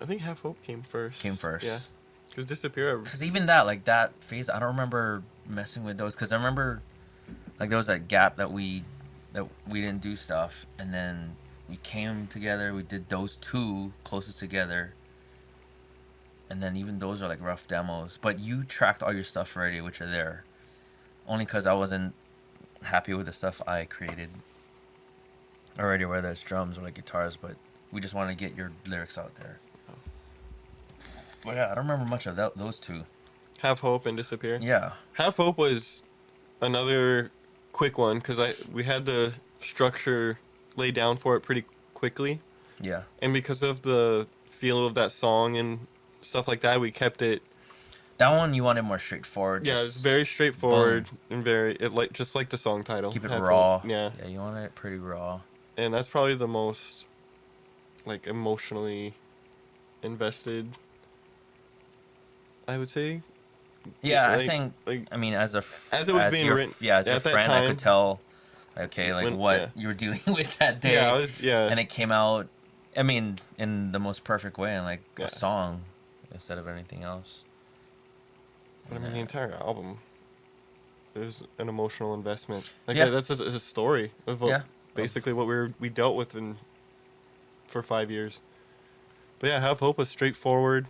I think Have Hope came first. Yeah. Because Disappear. Because even that, like that phase, I don't remember messing with those. Because I remember, like, there was that gap that we didn't do stuff, and then we came together. We did those two closest together, and then even those are like rough demos. But you tracked all your stuff already, which are there. Only because I wasn't happy with the stuff I created already, whether it's drums or like guitars. But we just wanted to get your lyrics out there. Well, yeah, I don't remember much of those two. Have Hope and Disappear. Yeah. Have Hope was another quick one because we had the structure laid down for it pretty quickly. Yeah. And because of the feel of that song and stuff like that, we kept it. That one you wanted more straightforward. Yeah, it's Just very straightforward boom. and very just like the song title. Keep it Have raw. Hope. Yeah. Yeah, you wanted it pretty raw. And that's probably the most like emotionally invested, I would say. Yeah, Like, I think. I mean, as a as it was being written, as your at that friend, I time, could tell. Okay, like when, what yeah. you were dealing with that day. Yeah, And it came out. I mean, in the most perfect way, and like Yeah. a song instead of anything else. But I mean, the entire album is an emotional investment. Like Yeah. that's a story of what, Yeah. basically what we dealt with for 5 years. But yeah, Have Hope was straightforward.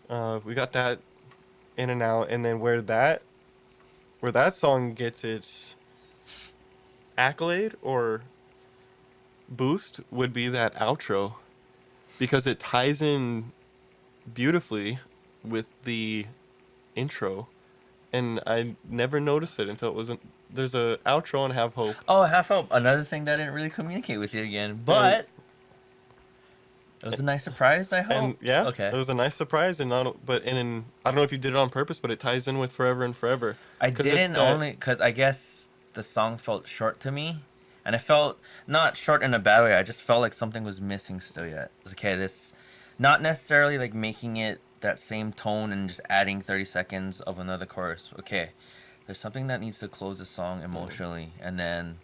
We got that in and out, and then where that song gets its accolade or boost would be that outro, because it ties in beautifully with the intro, and I never noticed it until it wasn't. There's a outro on Have Hope. Oh, Half Hope. Another thing that I didn't really communicate with you again, but it was a nice surprise. I hope. And yeah, Okay. it was a nice surprise, and I don't know if you did it on purpose, but it ties in with Forever and Forever. I 'Cause it's didn't only because I guess the song felt short to me, and I felt not short in a bad way. I just felt like something was missing still yet. It was, okay, this, not necessarily like making it that same tone and just adding 30 seconds of another chorus. Okay, there's something that needs to close the song emotionally, and then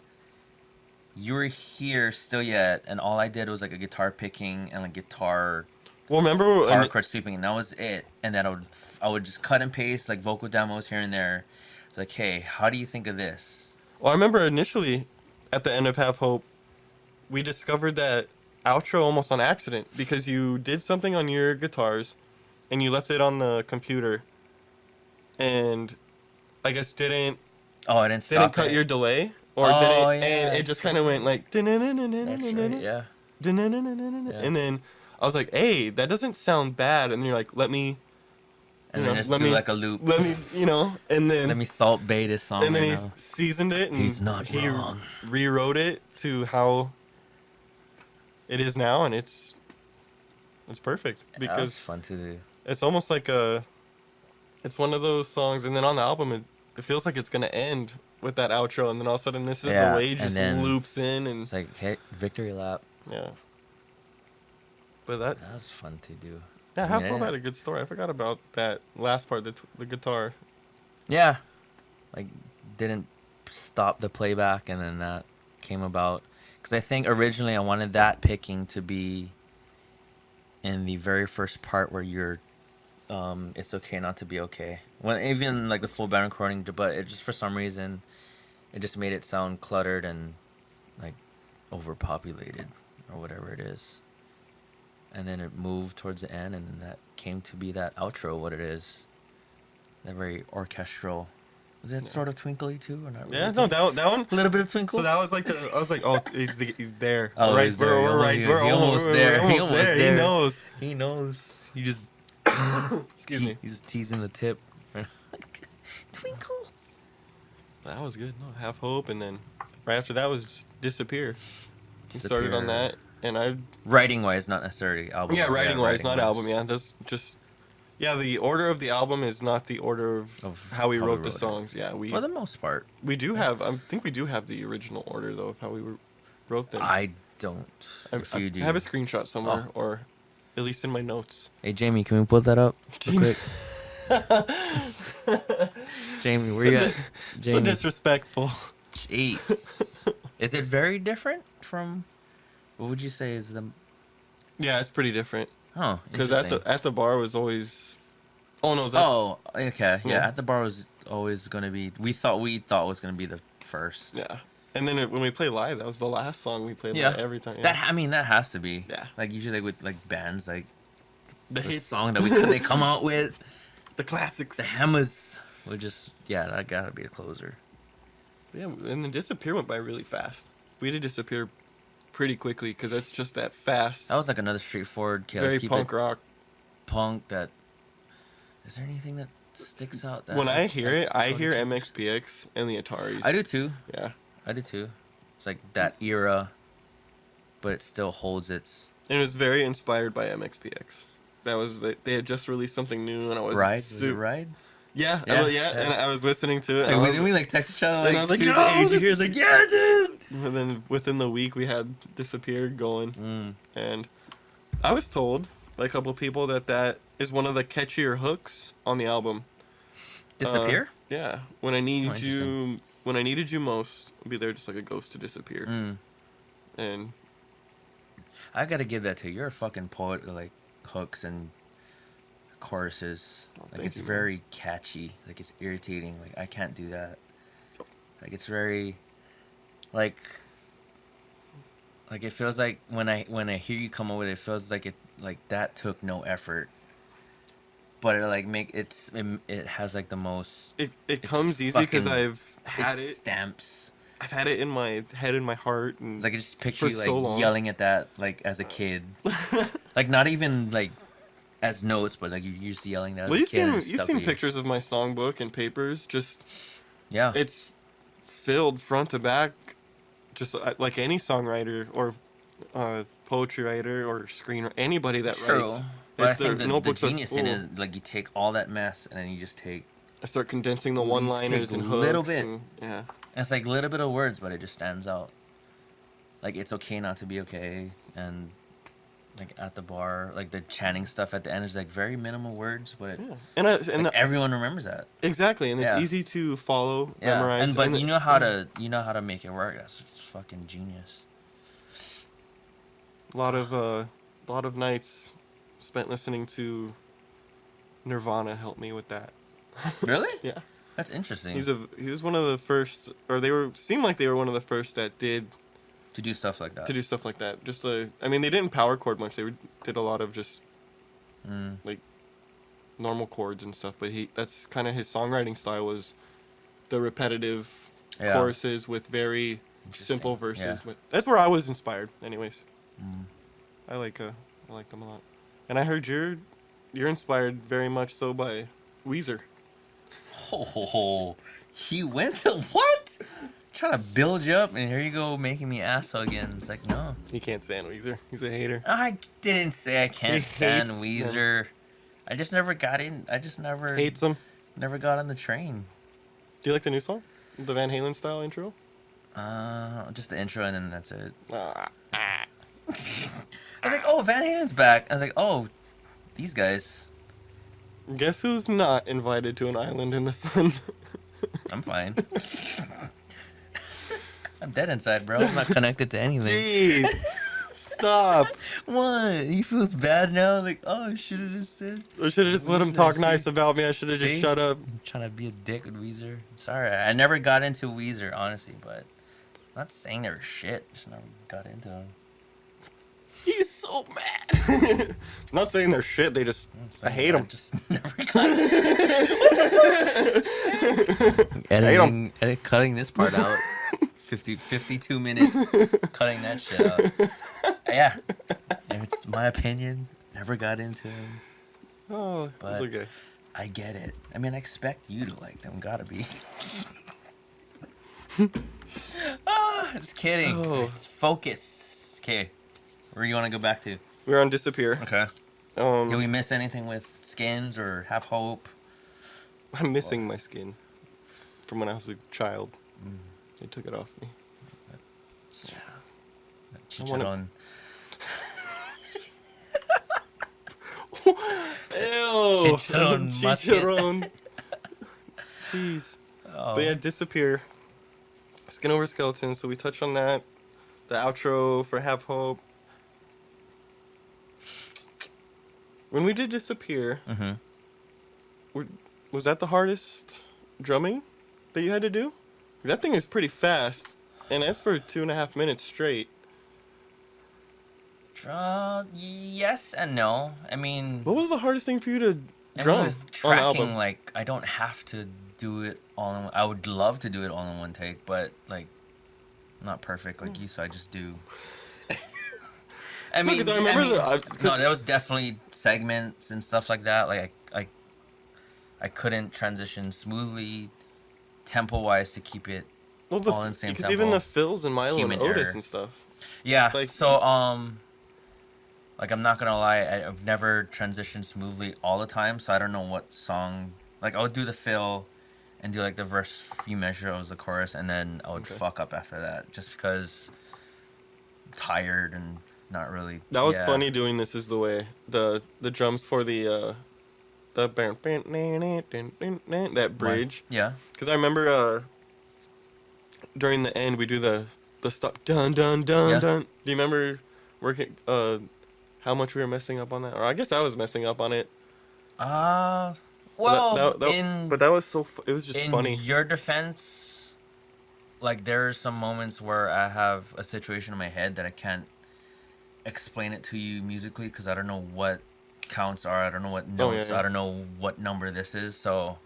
you were here still yet, and all I did was like a guitar picking and like guitar remember chord sweeping, and that was it. And then I would just cut and paste like vocal demos here and there. It's like, hey, how do you think of this? Well, I remember initially, at the end of Have Hope, we discovered that outro almost on accident because you did something on your guitars, and you left it on the computer, and I guess didn't cut your delay, or didn't, and it just kind of went like. That's right, yeah. And then I was like, "Hey, that doesn't sound bad." And you're like, "Let me." And then just do like a loop. Let me, and then let me Salt Bay this song. And then right he now. seasoned it, and He's not he wrong. rewrote it to how it is now, and it's perfect That because was fun to do. it's almost like it's one of those songs, and then on the album it feels like it's gonna end with that outro, and then all of a sudden this is the way it just loops in, and it's like, hey, victory lap. Yeah. But that was fun to do. Yeah, Half Hope had a good story. I forgot about that last part, the guitar. Yeah, like didn't stop the playback, and then that came about because I think originally I wanted that picking to be in the very first part where you're, it's okay not to be okay. Well, even like the full band recording, but it just for some reason, it just made it sound cluttered and like overpopulated or whatever it is. And then it moved towards the end, and then that came to be that outro, what it is. That very orchestral. Was it sort of twinkly too, or not? Really Yeah, no, that one. A little bit of twinkle. So that was like I was like, oh, he's there. Oh, right, he's there. we're right. We're almost there. He almost there. He knows. He knows. He just. Excuse me. He's just teasing the tip. Twinkle. That was good. No, Half Hope, and then right after that was Disappear. We started on that. And writing wise, not necessarily album. Yeah, writing wise, not album. Yeah, that's just. Yeah, the order of the album is not the order of how we wrote the songs. Yeah, for the most part. We do have. I think we do have the original order though of how we wrote them. I don't. If you do, I have a screenshot somewhere, or at least in my notes. Hey Jamie, can we put that up real quick? Jamie, where you at? Jamie. So disrespectful. Jeez. Is it very different from? What would you say is the? Yeah, it's pretty different. Oh, because at the bar was always. Oh no! Oh, okay. Yeah, at the bar was always gonna be. We thought was gonna be the first. Yeah, and then when we play live, that was the last song we played live every time. Yeah. That has to be. Yeah. Like usually with like bands, like the hit song that they come out with, the classics, the hammers. We just that gotta be the closer. Yeah, and then Disappear went by really fast. We did Disappear pretty quickly because it's just that fast. That was like another straightforward, very punk rock. Punk that. Is there anything that sticks out? That when I hear it, I hear MXPX and the Ataris. I do too. Yeah, I do too. It's like that era. but it still holds its. And it was very inspired by MXPX. That was they had just released something new, and I was Ride? Was it Ride? Yeah, Yeah, yeah, and I was listening to it. Like, and I was, we like text each other and I was like, Tuesday, "Yo, hey, did you hear?" It's like, yeah, dude. And then within the week, we had Disappear going, and I was told by a couple people that is one of the catchier hooks on the album. Disappear? Yeah, when I needed you most, I'll be there just like a ghost to disappear. And I gotta give that to you. You're a fucking poet, like hooks and choruses. Like it's very catchy. Like it's irritating. Like I can't do that. Like it's very, like it feels like when I hear you come up with it, it feels like it like that took no effort. But it like it has like the most. It comes easy because I've had it. Stamps. I've had it in my head and my heart, and it's like I just picture you like so yelling at that like as a kid, like not even like as notes, but like you're used to yelling that as a kid. You've seen pictures of my songbook and papers. Just it's filled front to back, just like any songwriter or poetry writer or screenwriter, anybody that writes. But I think the genius in it is like you take all that mess and then you just I start condensing the one-liners and hooks. Little bit. And it's like a little bit of words, but it just stands out. Like it's okay not to be okay, and like at the bar, like the chanting stuff at the end is like very minimal words, but and everyone remembers that. Exactly, and it's easy to follow, memorize. But you know how to make it work. That's fucking genius. A lot of nights spent listening to Nirvana helped me with that. Really? Yeah. That's interesting. He was one of the first, or seemed like they were one of the first that did to do stuff like that. Just I mean, they didn't power chord much. They did a lot of just like normal chords and stuff. But that's kind of his songwriting style, was the repetitive choruses with very simple verses. Yeah. But that's where I was inspired, anyways. I like them a lot. And I heard you're inspired very much so by Weezer. Oh, he went to what? Trying to build you up, and here you go making me asshole again. It's like, no. He can't stand Weezer. He's a hater. I didn't say I can't stand Weezer. I just never got in. I just never hates him. Never got on the train. Do you like the new song? The Van Halen style intro? Just the intro, and then that's it. I was like, oh, Van Halen's back. I was like, oh, these guys. Guess who's not invited to an island in the sun? I'm fine. I'm dead inside, bro. I'm not connected to anything. Jeez. Stop. What? He feels bad now? Like, oh, I should have just said. I should have just let him talk nice about me. I should have just shut up. I'm trying to be a dick with Weezer. Sorry, I never got into Weezer, honestly, but I'm not saying they were shit. Just never got into them. He's so mad. Not saying they're shit. They just I hate them. Just never got it. Cutting this part out. 52 minutes. Cutting that shit out. Yeah. If it's my opinion. Never got into him. Oh, but that's okay. I get it. I mean, I expect you to like them. Gotta be. Just kidding. Oh. It's focus. Okay. Where you want to go back to? We're on Disappear. Okay. Did we miss anything with Skins or Have Hope? I'm missing my skin from when I was a child. They took it off me. Chicharron. Ew. Chicharron. Jeez. Oh. But yeah, Disappear. Skin Over Skeleton. So we touched on that. The outro for Have Hope. When we did Disappear, was that the hardest drumming that you had to do? That thing is pretty fast, and that's for 2.5 minutes straight. Yes and no. I mean, what was the hardest thing for you to drum with tracking, on the album? Like, I don't have to do it all in. I would love to do it all in one take, but like, not perfect like you, so I just do. I mean, no, there was definitely segments and stuff like that. Like I couldn't transition smoothly, tempo wise, to keep it all in the same tempo. Because even the fills and Milo and Otis and stuff. Yeah. Like, So like I'm not gonna lie, I've never transitioned smoothly all the time, so I don't know what song. Like I would do the fill, and do like the verse few measure of the chorus, and then I would okay. fuck up after that, just because I'm tired and not really. That was Yeah. funny doing This Is the Way. The drums for that Why? bridge. Yeah. Because I remember during the end we do the stop dun dun dun Yeah. dun. Do you remember working how much we were messing up on that? Or I guess I was messing up on it. Uh But well, but that was it was just in funny. your defense, like there are some moments where I have a situation in my head that I can't explain it to you musically because I don't know what counts are. I don't know what Oh yeah, notes. I yeah. don't know what number this is. So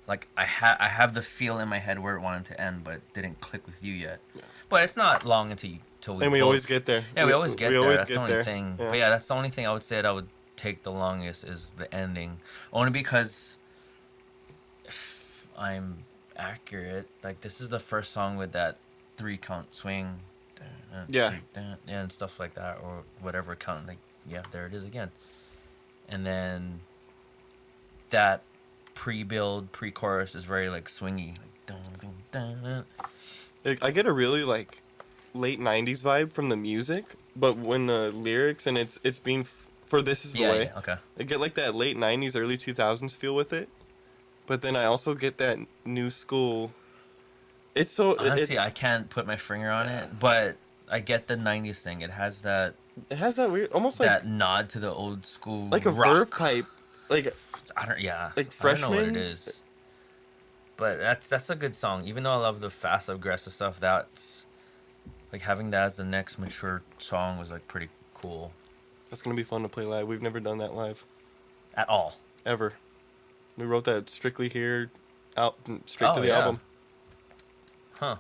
like I have the feel in my head where it wanted to end, but it didn't click with you yet. Yeah. But it's not long till we And we both. always get there. Yeah, we always get we there. always That's the get only there. thing. Yeah. But yeah, that's the only thing I would say that would take the longest is the ending, only because if I'm accurate, like this is the first song with that 3 count swing. Yeah. Yeah, and stuff like that, or whatever count. Like, yeah, there it is again. And then that pre-chorus is very like swingy, like dun, dun, dun, dun. I get a really like late '90s vibe from the music, but when the lyrics and it's being for This Is the Yeah, Way, yeah, okay. I get like that late '90s, early 2000s feel with it. But then I also get that new school. It's so Honestly, I can't put my finger on it, but I get the '90s thing. It has it has that weird, almost that nod to the old school like a rock. verve pipe, like I don't, yeah, like I don't know what it freshman. is, but that's a good song. Even though I love the fast, aggressive stuff, that's like having that as the next mature song was like pretty cool. That's gonna be fun to play live. We've never done that live At all. ever. We wrote that strictly here, out straight to Oh, the yeah. album. Huh.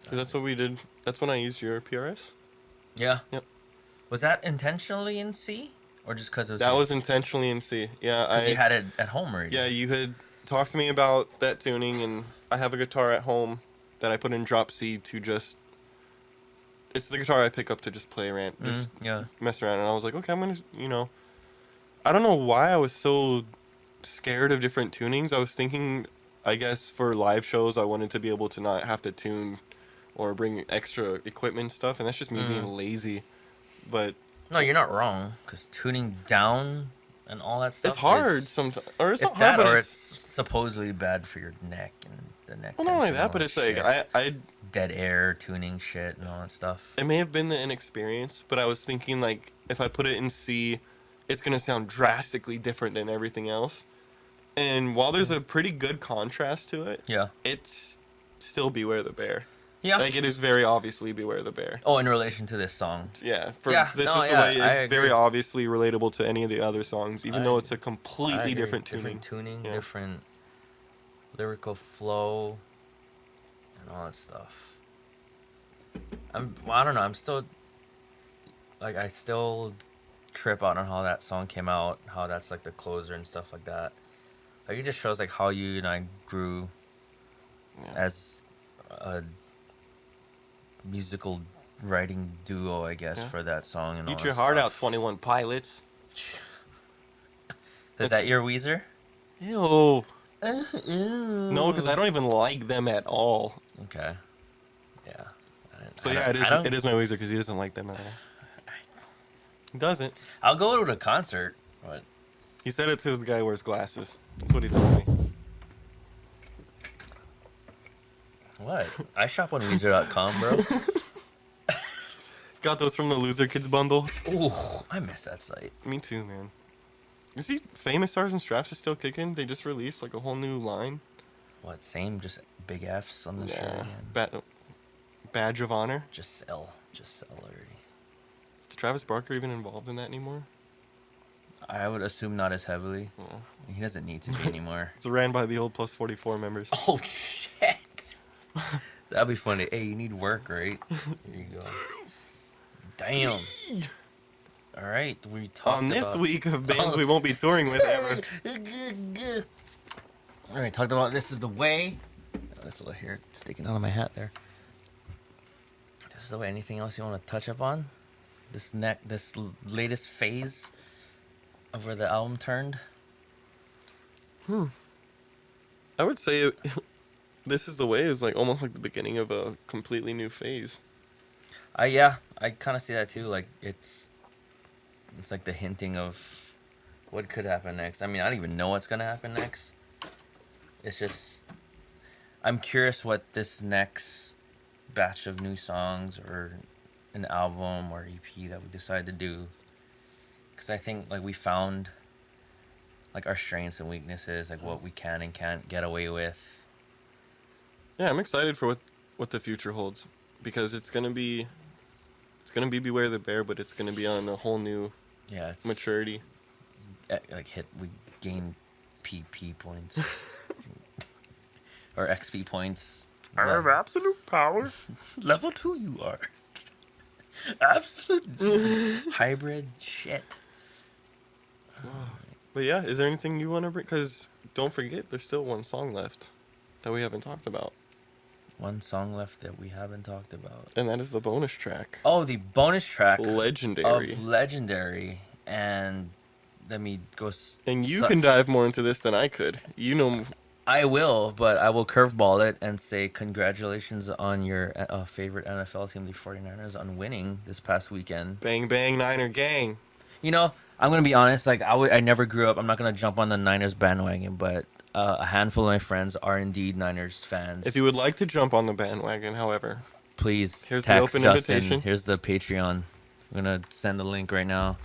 'Cause that's what we did. That's when I used your PRS. Yeah. Yep. Was that intentionally in C, or just because it was? That was intentionally in C. Yeah, because you had it at home already. Yeah, you had talked to me about that tuning, and I have a guitar at home that I put in drop C to just. It's the guitar I pick up to just play around, just Yeah. mess around, and I was like, okay, I'm gonna, I don't know why I was so scared of different tunings. I was thinking, I guess for live shows, I wanted to be able to not have to tune or bring extra equipment and stuff, and that's just me being lazy. But No, you're not wrong. Because tuning down and all that stuff. it's hard is, sometimes, or it's It's not hard, that, but or it's it's supposedly bad for your neck and the neck. well, not only tension and that, all but it's like shit. I Dead air tuning shit and all that stuff. it may have been the inexperience, but I was thinking like if I put it in C, it's gonna sound drastically different than everything else. And while there's a pretty good contrast to it, Yeah. it's still Beware the Bear. Yeah. Like it is very obviously Beware the Bear. Oh, in relation to this song. Yeah, Yeah, This no, Is the yeah, Way I is very agree. obviously relatable to any of the other songs, even I though agree. it's a I completely agree. different tuning. Different tuning, Yeah. different lyrical flow, and all that stuff. I don't know. I'm still like I still trip out on how that song came out, how that's like the closer and stuff like that. Like it just shows like how you and I grew Yeah. as a musical writing duo, I guess, Yeah. for that song and all Eat that your heart out, stuff. 21 Pilots. Is that your Weezer? Ew. No, because I don't even like them at all. Okay. Yeah. So I yeah, don't- it is my Weezer because he doesn't like them at all. He doesn't. I'll go to a concert, but He said it's his guy wears glasses. That's what he told me. what? I shop on Weezer.com, bro. Got those from the Loser Kids bundle. Ooh, I miss that site. Me too, man. You see, Famous Stars and Straps is still kicking. They just released like a whole new line. What? Same, just big F's on the shirt. Yeah. Again. Badge of honor. Just sell already. Is Travis Barker even involved in that anymore? I would assume not as heavily. Yeah. He doesn't need to be anymore. It's ran by the old Plus 44 members. Oh shit! That'd be funny. Hey, you need work, right? Here you go. Damn. All right, we talked On this about... week of bands we won't be touring with ever. All right, talked about This Is the Way. This little hair sticking out of my hat there. This So, anything else you want to touch up on? This latest phase of where the album turned. I would say this is the way. It was like almost like the beginning of a completely new phase. Yeah, I kind of see that too. Like it's like the hinting of what could happen next. I mean, I don't even know what's gonna happen next. It's just I'm curious what this next batch of new songs or an album or EP that we decide to do. Because I think like we found like our strengths and weaknesses, like what we can and can't get away with. Yeah, I'm excited for what the future holds because it's gonna be Beware the Bear, but it's gonna be on a whole new It's maturity. like we gain PP points or XP points. I have absolute power. Level 2 you are. Absolute hybrid shit. But yeah, is there anything you want to bring? Because don't forget, there's still one song left that we haven't talked about. One song left that we haven't talked about. And that is the bonus track. Oh, the bonus track. Legendary. Of Legendary. And let me go... And you can dive more into this than I could. You know... I will, but I will curveball it and say congratulations on your favorite NFL team, the 49ers, on winning this past weekend. Bang, bang, Niner gang. You know, I'm going to be honest. Like, I never grew up. I'm not going to jump on the Niners bandwagon, but a handful of my friends are indeed Niners fans. If you would like to jump on the bandwagon, however, please here's text the open Justin. invitation. Here's the Patreon. I'm going to send the link right now.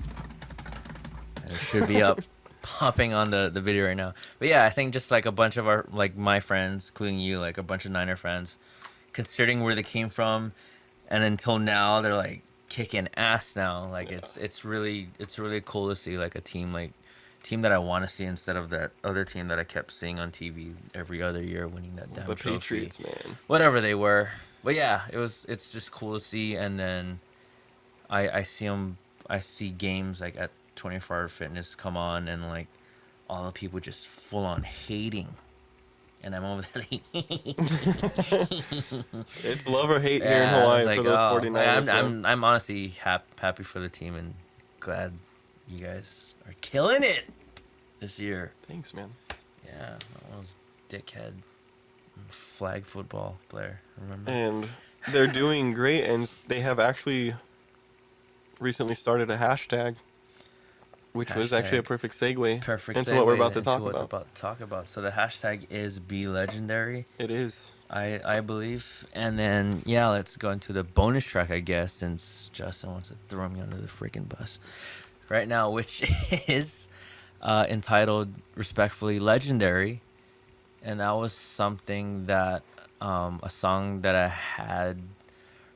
It should be up. Popping on the video right now. But yeah, I think just like a bunch of our, like my friends, including you, like a bunch of Niner fans, considering where they came from, and until now they're like kicking ass now. Like it's really cool to see like a team that I want to see instead of that other team that I kept seeing on TV every other year winning that damn trophy. The Patriots, man. Whatever they were. But yeah, it's just cool to see. And then I see games like at 24-hour fitness come on and like all the people just full on hating, and I'm over there like it's love or hate here in Hawaii for those 49ers. I'm honestly happy for the team and glad you guys are killing it this year. Thanks, man. Yeah, that was dickhead flag football player, remember? And they're doing great, and they have actually recently started a hashtag. Which was actually a perfect segue into what we're about to talk about. So the hashtag is Be Legendary. It is. I believe. And then, yeah, let's go into the bonus track, I guess, since Justin wants to throw me under the freaking bus right now, which is entitled, respectfully, Legendary. And that was something that, a song that I had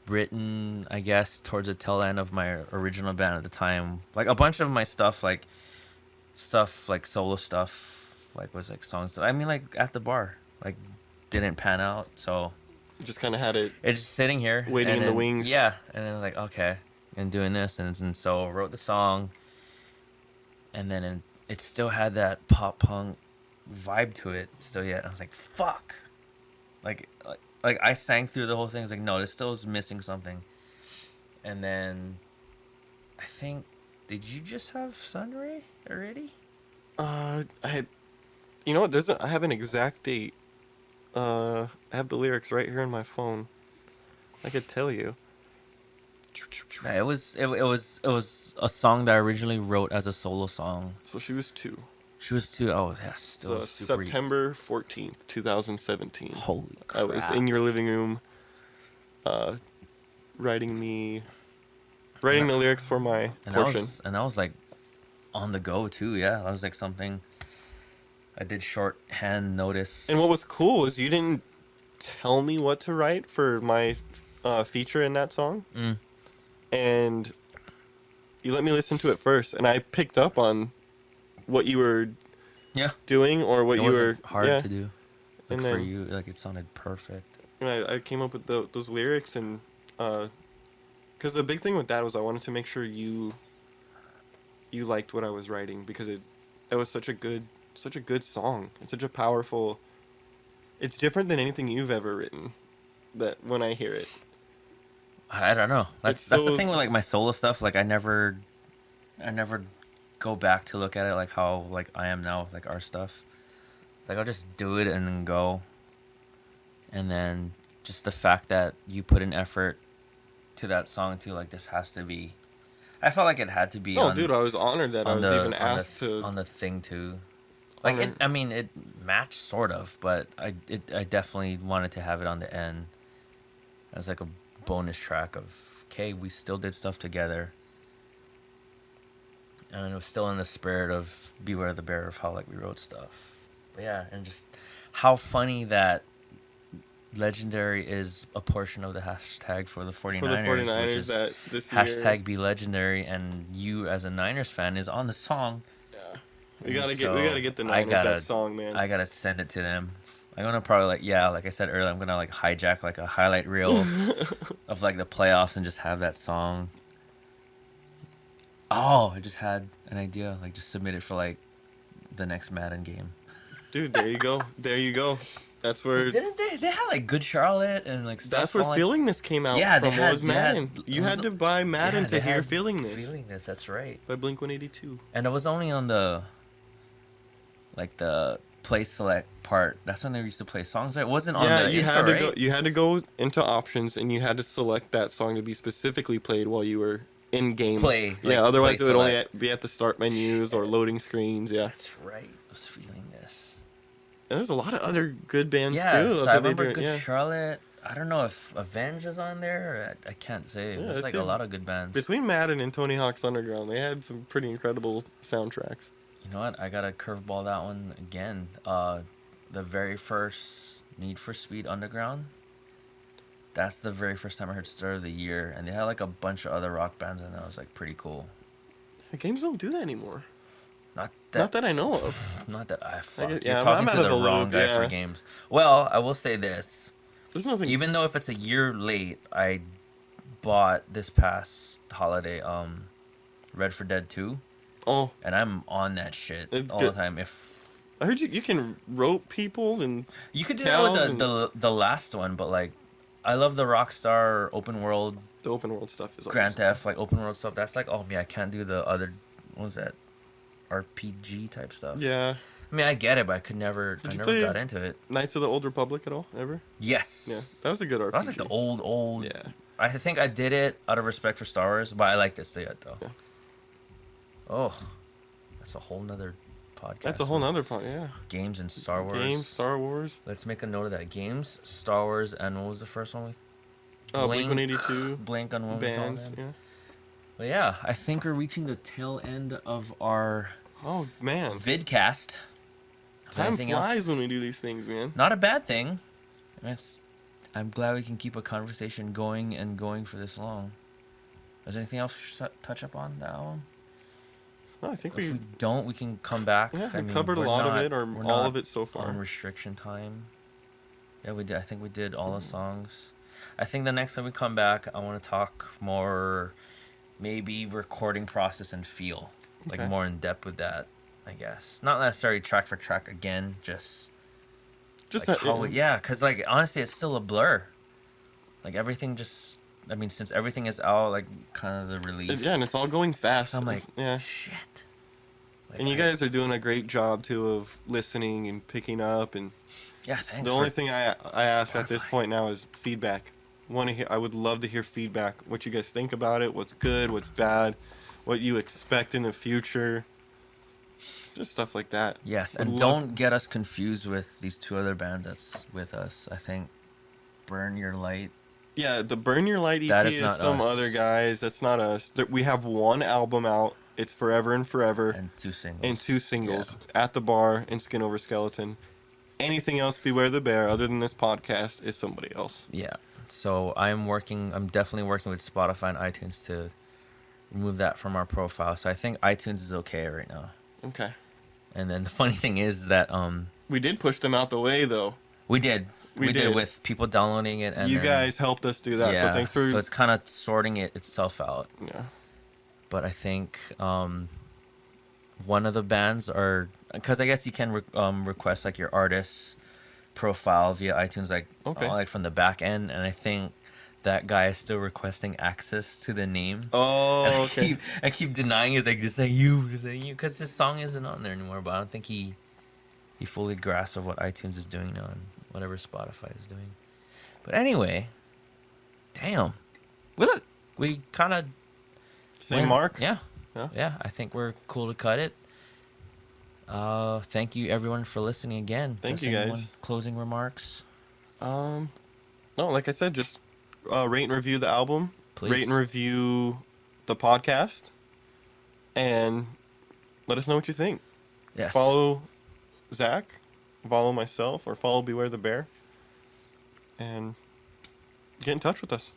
written, I guess, towards the tail end of my original band at the time. Like a bunch of my stuff like solo stuff, like was like songs that, I mean, like at the bar, like didn't pan out, so just kind of had it. It's just sitting here, waiting in the wings. Yeah, and then like okay, and doing this, and so I wrote the song, and then it still had that pop punk vibe to it still yet. I was like, fuck, like I sang through the whole thing. I was like, no, this still is missing something. And then I think, did you just have Sunray already? I had, you know what? I have an exact date. I have the lyrics right here on my phone. I could tell you. Yeah, it was a song that I originally wrote as a solo song. So she was 2. She was 2. Oh, yeah, still so super. September 14th, 2017. Holy crap. I was in your living room, writing the lyrics for my portion. That was like on the go too. Yeah, that was like something I did shorthand notice. And what was cool was you didn't tell me what to write for my feature in that song. And you let me listen to it first, and I picked up on what you were doing or what you were hard to do. Like, and then, for you, like it sounded perfect. And I came up with those lyrics, and because the big thing with that was I wanted to make sure you liked what I was writing, because it was such a good song. It's such a powerful. It's different than anything you've ever written. That when I hear it, I don't know. That's the thing with like my solo stuff. Like I never go back to look at it like how like I am now with like our stuff. Like I'll just do it and then go. And then just the fact that you put an effort to that song too, like this has to be. I felt like it had to be. Oh, dude, I was honored that I was even asked to on the thing too. Like it matched sort of, but I definitely wanted to have it on the end as like a bonus track of okay, we still did stuff together. And it was still in the spirit of Beware the Bear of how like we wrote stuff. But yeah, and just how funny that Legendary is a portion of the hashtag for the 49ers, for the 49ers which is that this hashtag year. Be Legendary, and you as a Niners fan is on the song. Yeah, we gotta get the Niners that song, man. I gotta send it to them. I'm gonna probably like I said earlier, I'm gonna like hijack like a highlight reel of like the playoffs and just have that song. Oh, I just had an idea. Like just submit it for like the next Madden game. Dude, there you go. There you go. That's where. Didn't they had like Good Charlotte and like stuff. That's where like, Feeling This came out. Yeah, from was Madden. You had to buy Madden to hear Feeling This. Feeling This, that's right. By Blink-182. And it was only on the play select part. That's when they used to play songs. Right? It wasn't on the intro, right? You had to go into options and you had to select that song to be specifically played while you were in game. Play. Yeah, otherwise it would only be at the start menus or loading screens. Yeah. That's right. I was Feeling This. And there's a lot of other good bands too. So I remember Good Charlotte. I don't know if Avenge is on there. I can't say. There's like a lot of good bands. Between Madden and Tony Hawk's Underground, they had some pretty incredible soundtracks. You know what? I gotta curveball that one again. The very first Need for Speed Underground. That's the very first time I heard Start of the Year, and they had like a bunch of other rock bands, and that was like pretty cool. Games don't do that anymore. Not that I know of. Not that I fuck. You're talking to the wrong guy for games. Well, I will say this. There's nothing. Even though if it's a year late, I bought this past holiday Red 4 Dead 2. Oh. And I'm on that shit all the time. If I heard you can rope people and you could do that with the last one, but like I love the Rockstar open world. The open world stuff is Grand Theft, like open world stuff. That's like, oh yeah, I can't do the other. What was that? RPG type stuff. Yeah. I mean, I get it, but I never got into it. Knights of the Old Republic at all? Ever? Yes. Yeah, that was a good RPG. That was like the old. Yeah. I think I did it out of respect for Star Wars, but I like this yet though. Yeah. Oh, that's a whole nother podcast. That's a whole nother part, yeah. Games and Star Wars. Games, Star Wars. Let's make a note of that. Games, Star Wars, and what was the first one? Blink-182. Blink on one bands, yeah. But yeah, I think we're reaching the tail end of our vidcast. Time flies when we do these things, man. Not a bad thing. I'm glad we can keep a conversation going and going for this long. Is there anything else we should touch up on that one? No, I think if we don't, we can come back. Yeah, we covered a lot of it, or all of it so far. On restriction time. Yeah, we did. I think we did all the songs. I think the next time we come back, I want to talk more, maybe recording process and feel, like more in depth with that. I guess not necessarily track for track again, just like because like honestly, it's still a blur. Like everything just. I mean, since everything is out, like, kind of the release. Yeah, and it's all going fast. I'm like, shit. Like, and you guys are doing a great job, too, of listening and picking up. And yeah, thanks. The only thing I ask at this point now is feedback. I would love to hear feedback. What you guys think about it, what's good, what's bad, what you expect in the future. Just stuff like that. Yes, and don't get us confused with these two other bands that's with us. I think Burn Your Light. Yeah, the Burn Your Light EP is some other guys. That's not us. We have one album out. It's Forever and Forever. And two singles. Yeah. At the Bar and Skin Over Skeleton. Anything else, Beware the Bear, other than this podcast, is somebody else. Yeah. So I'm definitely working with Spotify and iTunes to remove that from our profile. So I think iTunes is okay right now. Okay. And then the funny thing is that we did push them out the way, though. We did with people downloading it, and you guys helped us do that. Yeah, so thanks for. So it's kind of sorting itself out. Yeah. But I think one of the bands because I guess you can request like your artist's profile via iTunes, like like from the back end, and I think that guy is still requesting access to the name. Oh, And okay. I keep denying. It's like, this ain't you, because his song isn't on there anymore. But I don't think he fully grasps of what iTunes is doing now and whatever Spotify is doing. But anyway, damn, we kind of Same mark. Yeah, Yeah. yeah. I think we're cool to cut it. Thank you everyone for listening again. Thank Just you, guys. anyone closing remarks? No, like I said, just rate and review the album. Please. Rate and review the podcast, and let us know what you think. Yes. Follow Zach, follow myself, or follow Beware the Bear, and get in touch with us.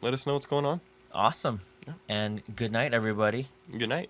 Let us know what's going on. Awesome. Yeah. And good night, everybody. Good night.